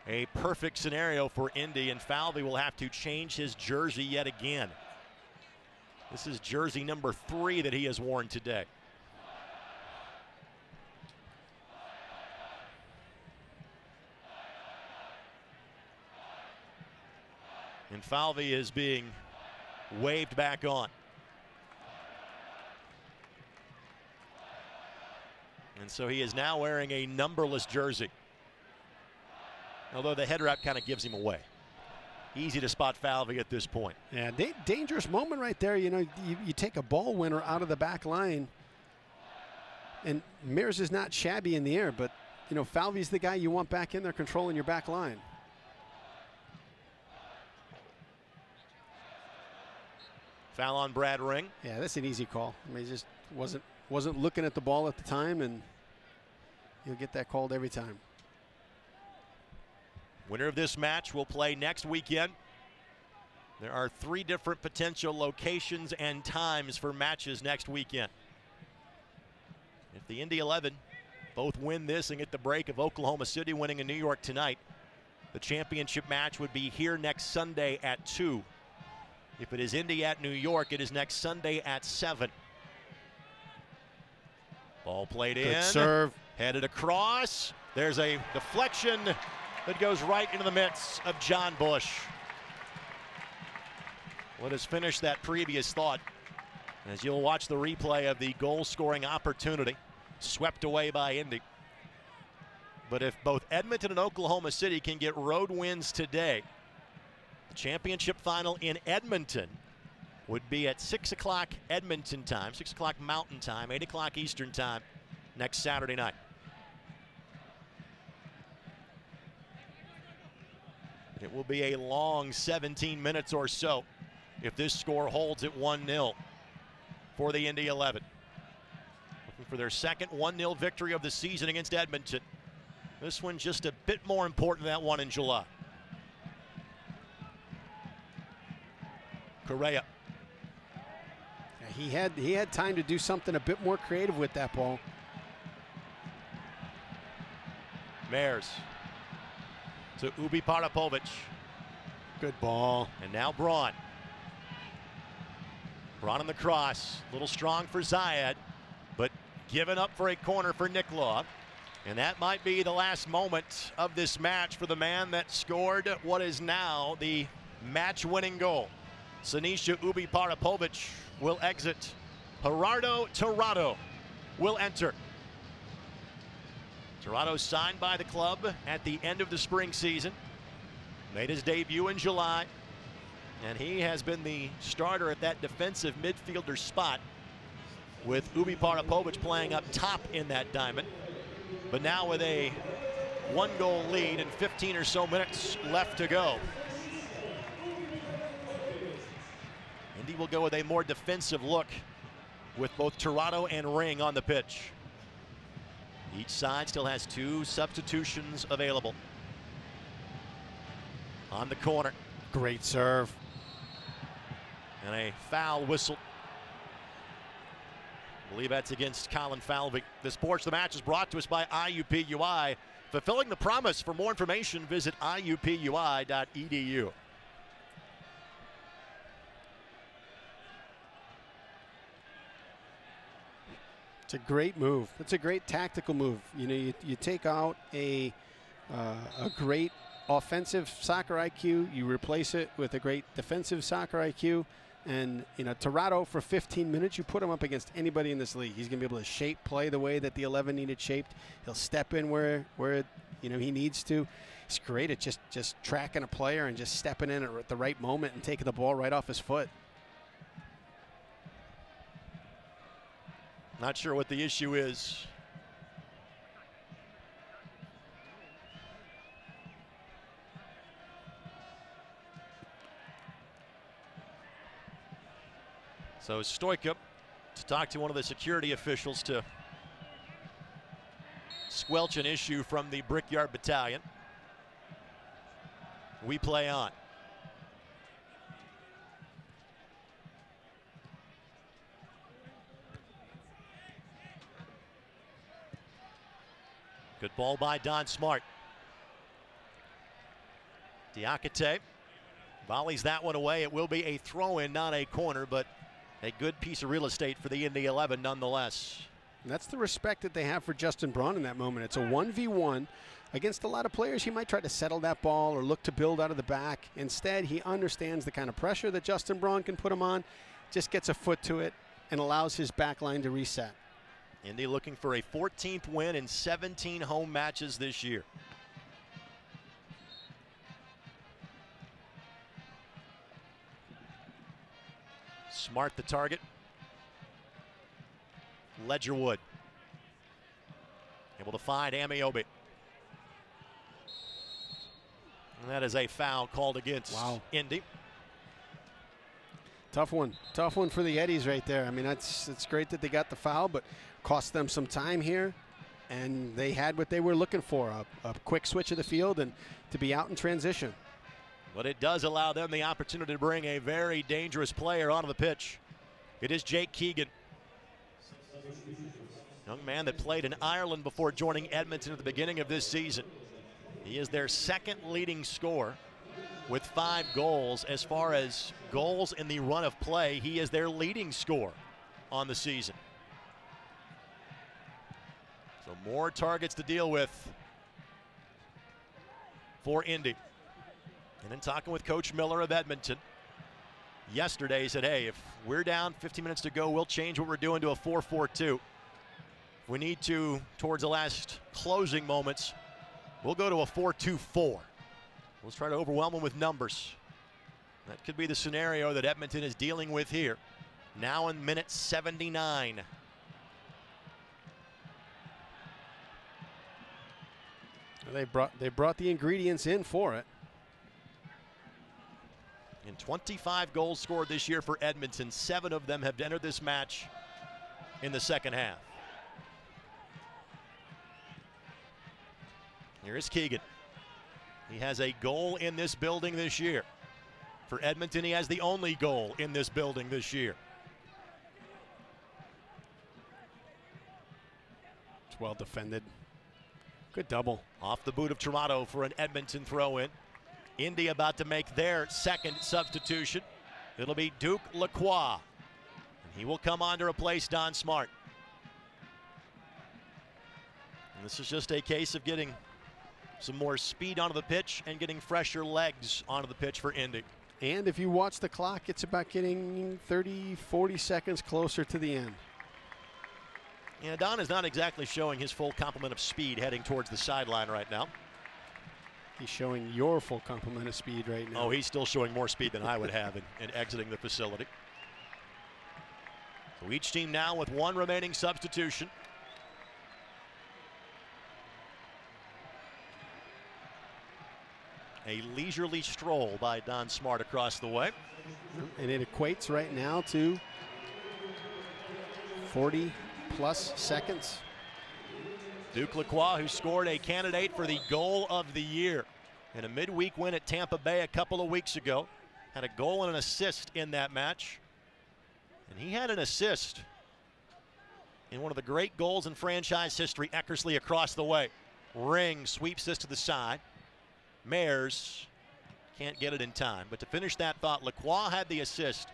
a perfect scenario for Indy, and Falvey will have to change his jersey yet again. This is jersey number 3 that he has worn today. And Falvey is being waved back on. And so he is now wearing a numberless jersey. Although the head wrap kind of gives him away. Easy to spot Falvey at this point. Yeah, dangerous moment right there. You know, you take a ball winner out of the back line. And Mears is not shabby in the air, but, you know, Falvey's the guy you want back in there controlling your back line. Foul on Brad Ring. Yeah, that's an easy call. I mean, he just wasn't looking at the ball at the time, and he'll get that called every time. Winner of this match will play next weekend. There are 3 different potential locations and times for matches next weekend. If the Indy 11 both win this and get the break of Oklahoma City winning in New York tonight, the championship match would be here next Sunday at 2. If it is Indy at New York, it is next Sunday at 7. Ball played in. Good serve. Headed across. There's a deflection that goes right into the midst of John Bush. Let us finish that previous thought as you'll watch the replay of the goal-scoring opportunity swept away by Indy. But if both Edmonton and Oklahoma City can get road wins today, the championship final in Edmonton would be at 6 o'clock Edmonton time, 6 o'clock Mountain time, 8 o'clock Eastern time next Saturday night. It will be a long 17 minutes or so if this score holds at 1-0 for the Indy 11. Looking for their second 1-0 victory of the season against Edmonton. This one just a bit more important than that one in July. Correa. Yeah, he had time to do something a bit more creative with that ball. Mears to Ubi Parapovic. Good ball. And now Braun. Braun on the cross. A little strong for Zayed, but given up for a corner for Nikolov. And that might be the last moment of this match for the man that scored what is now the match-winning goal. Sinisha Ubi Parapovic will exit. Gerardo Tirado will enter. Tirado signed by the club at the end of the spring season. Made his debut in July. And he has been the starter at that defensive midfielder spot, with Ubi Parapovic playing up top in that diamond. But now with a 1-goal lead and 15 or so minutes left to go, Indy will go with a more defensive look with both Tirado and Ring on the pitch. Each side still has 2 substitutions available. On the corner. Great serve. And a foul whistle. I believe that's against Colin Falvey. This portion of the match is brought to us by IUPUI. Fulfilling the promise. For more information, visit iupui.edu. It's a great move. It's a great tactical move. You know, you take out a great offensive soccer IQ, you replace it with a great defensive soccer IQ, and you know, Tirado for 15 minutes, you put him up against anybody in this league. He's going to be able to shape play the way that the 11 needed shaped. He'll step in where you know he needs to. He's great at just tracking a player and just stepping in at the right moment and taking the ball right off his foot. Not sure what the issue is. So Stoica to talk to one of the security officials to squelch an issue from the Brickyard Battalion. We play on. Good ball by Don Smart. Diakite volleys that one away. It will be a throw-in, not a corner, but a good piece of real estate for the Indy 11 nonetheless. And that's the respect that they have for Justin Braun in that moment. It's a 1v1 against a lot of players. He might try to settle that ball or look to build out of the back. Instead, he understands the kind of pressure that Justin Braun can put him on, just gets a foot to it and allows his back line to reset. Indy looking for a 14th win in 17 home matches this year. Smart the target. Ledgerwood able to find Amiobi. And that is a foul called against Indy. Tough one for the Eddies right there. I mean, it's great that they got the foul, but cost them some time here, and they had what they were looking for, a quick switch of the field and to be out in transition. But it does allow them the opportunity to bring a very dangerous player onto the pitch. It is Jake Keegan, young man that played in Ireland before joining Edmonton at the beginning of this season. He is their second leading scorer with 5 goals. As far as goals in the run of play, he is their leading scorer on the season. So more targets to deal with for Indy. And then talking with Coach Miller of Edmonton yesterday, he said, hey, if we're down 15 minutes to go, we'll change what we're doing to a 4-4-2. If we need to, towards the last closing moments, we'll go to a 4-2-4. Let's try to overwhelm them with numbers. That could be the scenario that Edmonton is dealing with here. Now in minute 79. They brought the ingredients in for it. And 25 goals scored this year for Edmonton. 7 of them have entered this match in the second half. Here is Keegan. He has a goal in this building this year. For Edmonton, he has the only goal in this building this year. It's well defended. Good double. Off the boot of Toronto for an Edmonton throw-in. Indy about to make their second substitution. It'll be Duke Lacroix. And he will come on to replace Don Smart. And this is just a case of getting some more speed onto the pitch and getting fresher legs onto the pitch for Indy. And if you watch the clock, it's about getting 30, 40 seconds closer to the end. Yeah, Don is not exactly showing his full complement of speed heading towards the sideline right now. He's showing your full complement of speed right now. Oh, he's still showing more speed than I would have in exiting the facility. So each team now with one remaining substitution. A leisurely stroll by Don Smart across the way. And it equates right now to 40-plus seconds. Duke Lacroix, who scored a candidate for the goal of the year in a midweek win at Tampa Bay a couple of weeks ago, had a goal and an assist in that match. And he had an assist in one of the great goals in franchise history. Eckersley across the way. Ring sweeps this to the side. Mayers can't get it in time. But to finish that thought, Lacroix had the assist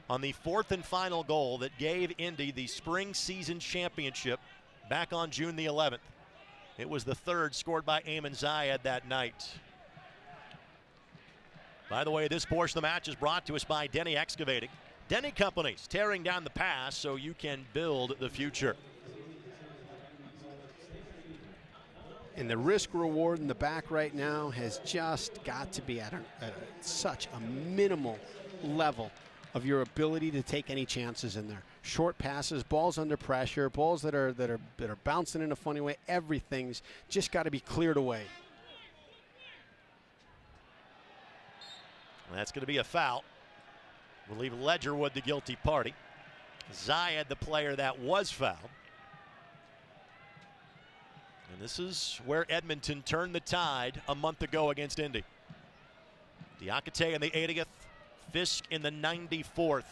on the fourth and final goal that gave Indy the spring season championship back on June the 11th. It was the third scored by Eamon Zayed that night. By the way, this portion of the match is brought to us by Denny Excavating. Denny Companies, tearing down the past so you can build the future. And the risk reward in the back right now has just got to be at such a minimal level of your ability to take any chances in there. Short passes, balls under pressure, balls that are bouncing in a funny way. Everything's just got to be cleared away. Well, that's going to be a foul. We'll leave Ledgerwood the guilty party. Zayed the player that was fouled. And this is where Edmonton turned the tide a month ago against Indy. Diakite in the 80th, Fisk in the 94th.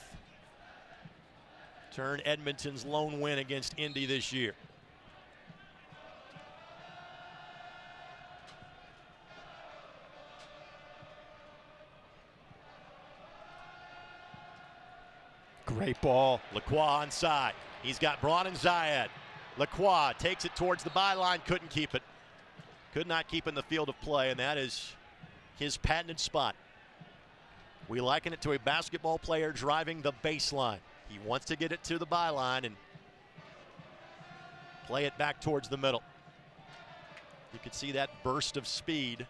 Turn Edmonton's lone win against Indy this year. Great ball. Lacroix onside. He's got Braun and Zayed. Lacroix takes it towards the byline, couldn't keep it. Could not keep in the field of play, and that is his patented spot. We liken it to a basketball player driving the baseline. He wants to get it to the byline and play it back towards the middle. You can see that burst of speed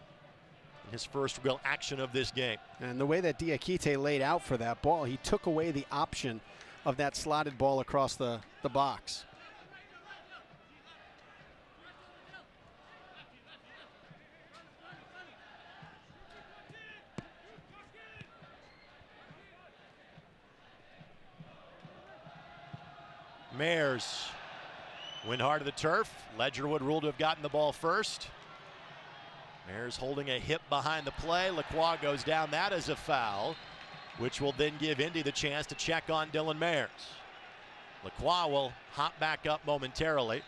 in his first real action of this game. And the way that Diakite laid out for that ball, he took away the option of that slotted ball across the box. Mayers went hard to the turf. Ledgerwood ruled to have gotten the ball first. Mayers holding a hip behind the play. Lacroix goes down. That is a foul, which will then give Indy the chance to check on Dylan Mayers. Lacroix will hop back up momentarily.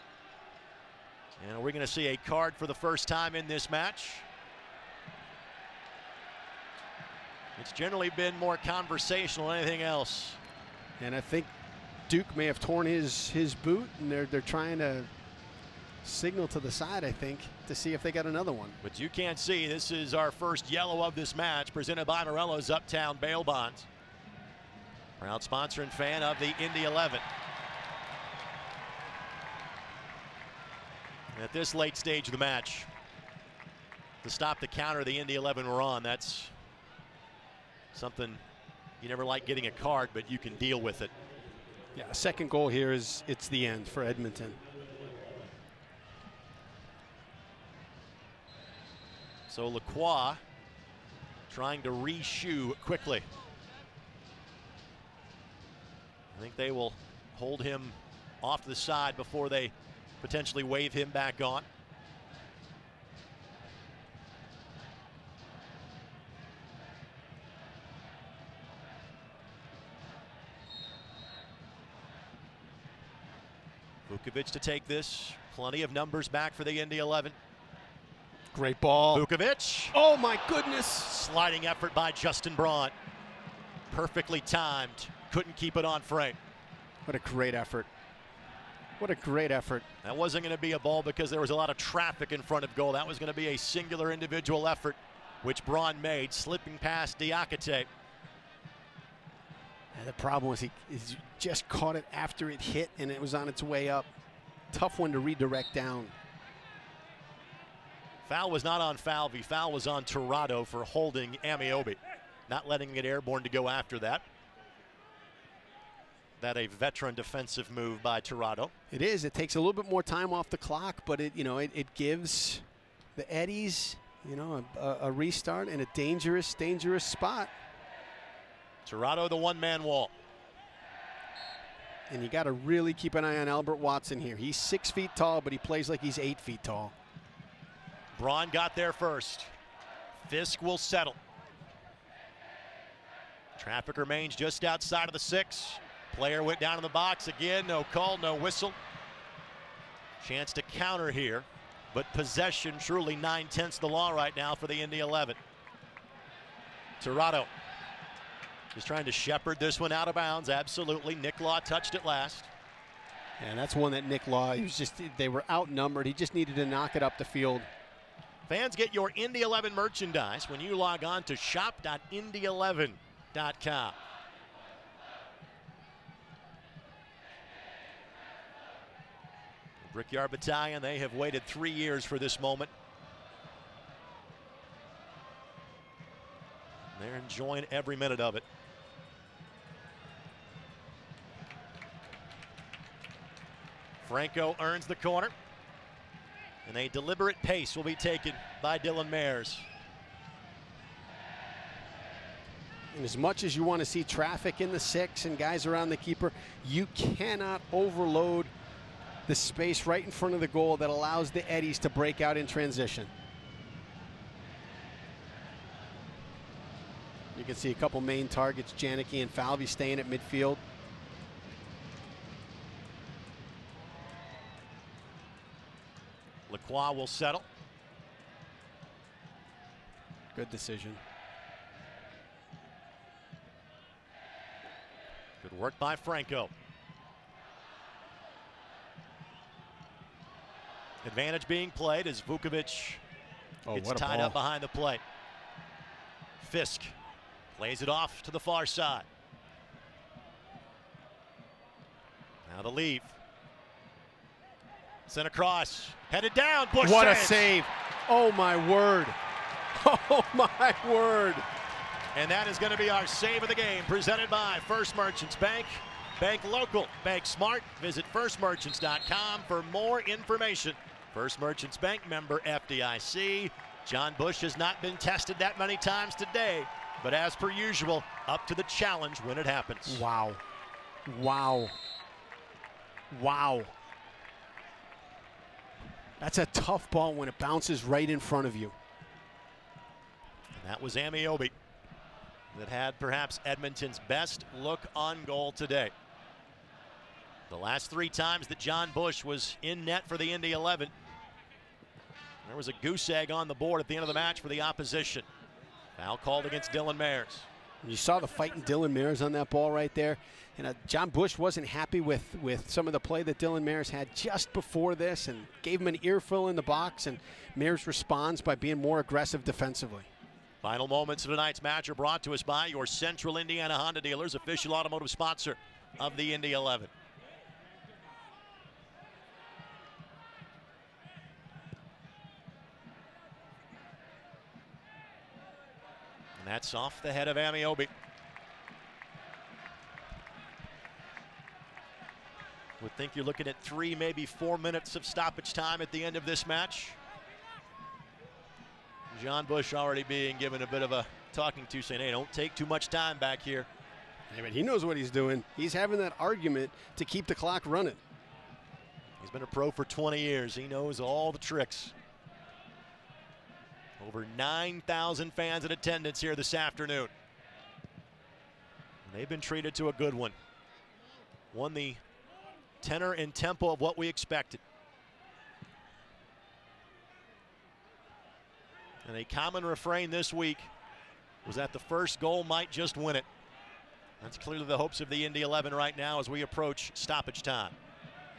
And we're going to see a card for the first time in this match. It's generally been more conversational than anything else. And I think Duke may have torn his boot, and they're trying to signal to the side, I think, to see if they got another one. But you can't see, this is our first yellow of this match, presented by Morello's Uptown Bail Bonds. Proud sponsor and fan of the Indy 11. At this late stage of the match, to stop the counter the Indy 11 were on, that's something you never like getting a card, but you can deal with it. Yeah, second goal here it's the end for Edmonton. So Lacroix trying to re-shoe quickly. I think they will hold him off to the side before they potentially wave him back on. Vukovic to take this. Plenty of numbers back for the Indy 11. Great ball. Vukovic. Oh my goodness. Sliding effort by Justin Braun. Perfectly timed. Couldn't keep it on frame. What a great effort. What a great effort. That wasn't going to be a ball because there was a lot of traffic in front of goal. That was going to be a singular individual effort, which Braun made, slipping past Diakite. And the problem was he just caught it after it hit and it was on its way up. Tough one to redirect down. Foul was not on Falvey. Foul was on Tirado for holding Ameobi, not letting him get airborne to go after that. That a veteran defensive move by Tirado. It is. It takes a little bit more time off the clock, but it gives the Eddies, a restart in a dangerous spot. Tirado, the one-man wall. And you got to really keep an eye on Albert Watson here. He's 6 feet tall, but he plays like he's 8 feet tall. Braun got there first. Fisk will settle. Traffic remains just outside of the 6. Player went down in the box again. No call, no whistle. Chance to counter here, but possession truly 9/10 the law right now for the Indy 11. Tirado just trying to shepherd this one out of bounds. Absolutely. Nick Law touched it last. And that's one that Nick Law, they were outnumbered. He just needed to knock it up the field. Fans, get your Indy 11 merchandise when you log on to shop.indy11.com. Brickyard Battalion, they have waited 3 years for this moment. They're enjoying every minute of it. Franco earns the corner. And a deliberate pace will be taken by Dylan Mayers. And as much as you want to see traffic in the 6 and guys around the keeper, you cannot overload the space right in front of the goal that allows the Eddies to break out in transition. You can see a couple main targets, Janicki and Falvey staying at midfield. Lacroix will settle. Good decision. Good work by Franco. Advantage being played as Vukovic gets tied up behind the plate. Fisk plays it off to the far side. Now the leave. Sent across, headed down, Bush What saves. a save. Oh my word. Oh my word. And that is going to be our save of the game, presented by First Merchants Bank. Bank local, bank smart. Visit firstmerchants.com for more information. First Merchants Bank, member FDIC. John Bush has not been tested that many times today, but as per usual, up to the challenge when it happens. Wow. Wow. Wow. That's a tough ball when it bounces right in front of you. And that was Ameobi that had perhaps Edmonton's best look on goal today. The last 3 times that John Bush was in net for the Indy 11, there was a goose egg on the board at the end of the match for the opposition. Foul called against Dylan Mayers. You saw the fighting Dylan Mayers on that ball right there. And John Bush wasn't happy with some of the play that Dylan Mayers had just before this and gave him an earful in the box, and Mayers responds by being more aggressive defensively. Final moments of tonight's match are brought to us by your Central Indiana Honda dealers, official automotive sponsor of the Indy 11. And that's off the head of Ameobi. Would think you're looking at 3, maybe 4 minutes of stoppage time at the end of this match. John Bush already being given a bit of a talking to, saying, hey, don't take too much time back here. Yeah, but he knows what he's doing. He's having that argument to keep the clock running. He's been a pro for 20 years. He knows all the tricks. Over 9,000 fans in attendance here this afternoon. And they've been treated to a good one. Won the tenor and tempo of what we expected. And a common refrain this week was that the first goal might just win it. That's clearly the hopes of the Indy 11 right now as we approach stoppage time.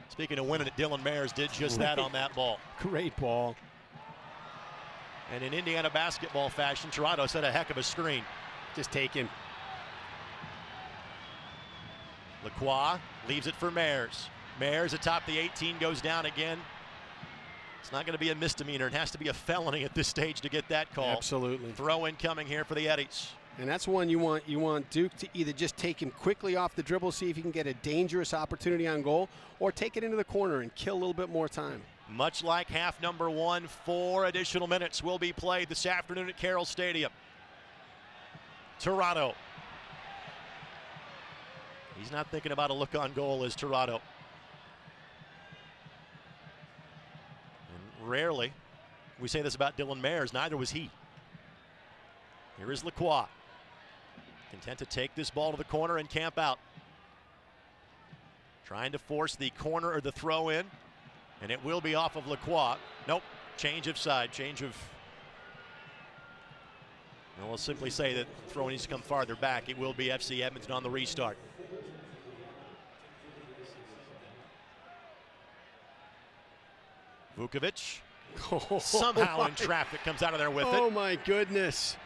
Speaking of winning it, Dylan Mayers did just that on that ball. Great ball. And in Indiana basketball fashion, Toronto set a heck of a screen. Just take him. Lacroix leaves it for Mayers. Mayers atop the 18 goes down again. It's not going to be a misdemeanor. It has to be a felony at this stage to get that call. Absolutely. Throw in coming here for the Eddies. And that's one you want Duke to either just take him quickly off the dribble, see if he can get a dangerous opportunity on goal, or take it into the corner and kill a little bit more time. Much like half number 1, 4 additional minutes will be played this afternoon at Carroll Stadium. Toronto. He's not thinking about a look on goal as Toronto. And rarely, we say this about Dylan Mayers, neither was he. Here is Lacroix. Content to take this ball to the corner and camp out. Trying to force the corner or the throw in. And it will be off of Lacroix. Nope. Change of side. Change of. And we'll simply say that throw needs to come farther back. It will be FC Edmonton on the restart. Vukovic. Somehow in traffic comes out of there with it. Oh my goodness.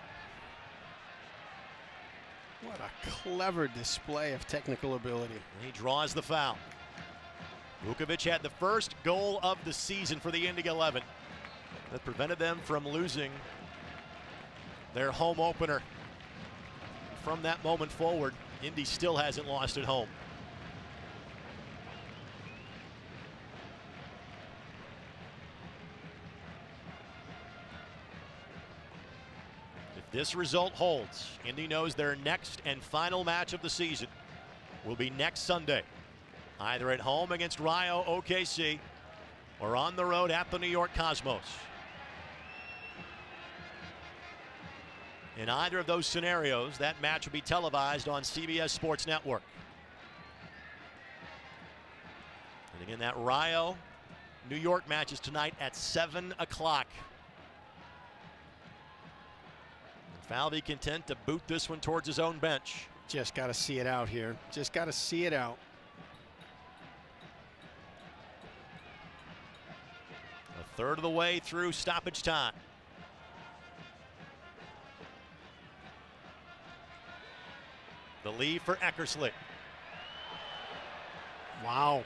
What a clever display of technical ability. And he draws the foul. Vukovic had the first goal of the season for the Indy 11 that prevented them from losing their home opener. From that moment forward, Indy still hasn't lost at home. If this result holds, Indy knows their next and final match of the season will be next Sunday, either at home against Rayo OKC or on the road at the New York Cosmos. In either of those scenarios, that match will be televised on CBS Sports Network. And again, that Rayo New York match is tonight at 7 o'clock. Falvey content to boot this one towards his own bench. Just got to see it out here. Just got to see it out. A third of the way through stoppage time. The lead for Eckersley. Wow.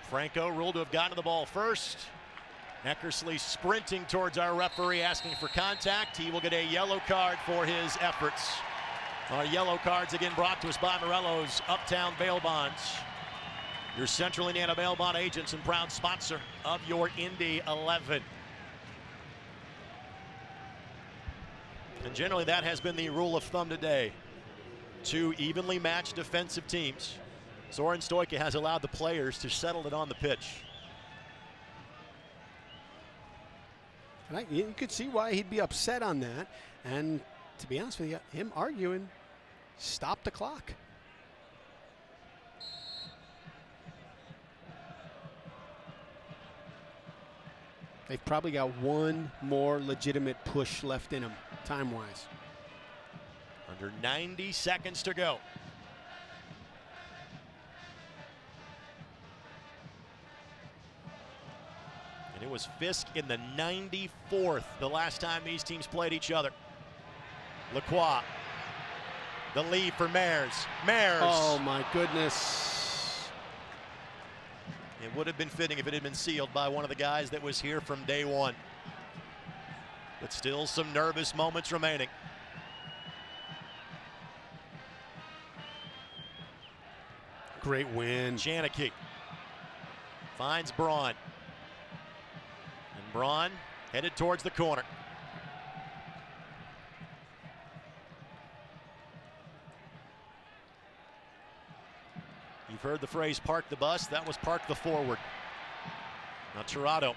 Franco ruled to have gotten the ball first. Eckersley sprinting towards our referee asking for contact. He will get a yellow card for his efforts. Our yellow cards again brought to us by Morello's Uptown Bail Bonds. Your Central Indiana bail bond agents and proud sponsor of your Indy 11. And generally that has been the rule of thumb today. Two evenly matched defensive teams. Zoran Stojka has allowed the players to settle it on the pitch. And you could see why he'd be upset on that. And to be honest with you, him arguing, stop the clock. They've probably got one more legitimate push left in them, time-wise. Under 90 seconds to go. And it was Fisk in the 94th, the last time these teams played each other. Lacroix, the lead for Mayers. Mayers. Oh my goodness. It would have been fitting if it had been sealed by one of the guys that was here from day one. But still some nervous moments remaining. Great win. Janicki finds Braun. And Braun headed towards the corner. You've heard the phrase park the bus. That was park the forward. Now Toronto.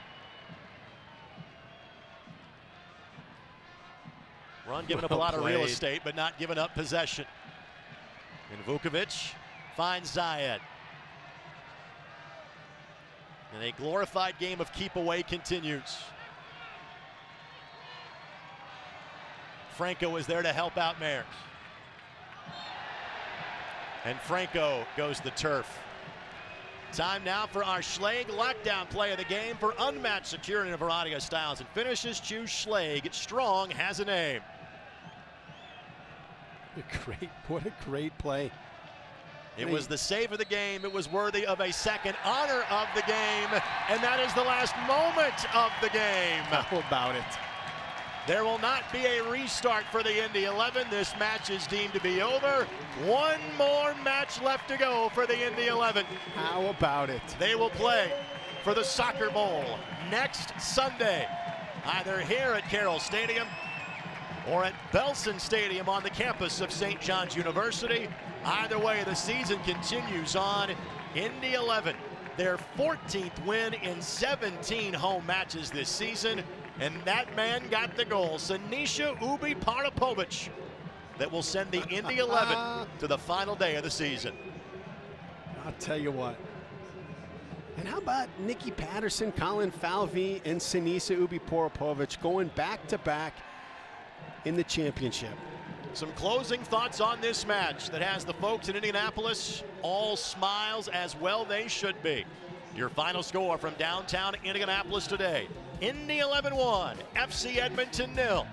Run giving up a lot of real estate, but not giving up possession. And Vukovic finds Zayed. And a glorified game of keep away continues. Franco is there to help out Mayers. And Franco goes to the turf. Time now for our Schlage lockdown play of the game for unmatched security in a variety of styles and finishes. Choose Schlage. Strong has a name. What a great play. It was the save of the game. It was worthy of a second honor of the game, and that is the last moment of the game. How about it? There will not be a restart for the Indy 11. This match is deemed to be over. One more match left to go for the Indy 11. How about it? They will play for the Soccer Bowl next Sunday, either here at Carroll Stadium or at Belson Stadium on the campus of St. John's University. Either way, the season continues on. Indy 11, their 14th win in 17 home matches this season. And that man got the goal, Siniša Ubi-Parapovic, that will send the Indy 11 to the final day of the season. I'll tell you what. And how about Nicky Patterson, Colin Falvey, and Siniša Ubi-Parapovic going back-to-back in the championship? Some closing thoughts on this match that has the folks in Indianapolis all smiles, as well they should be. Your final score from downtown Indianapolis today: Indy 11-1, FC Edmonton 0.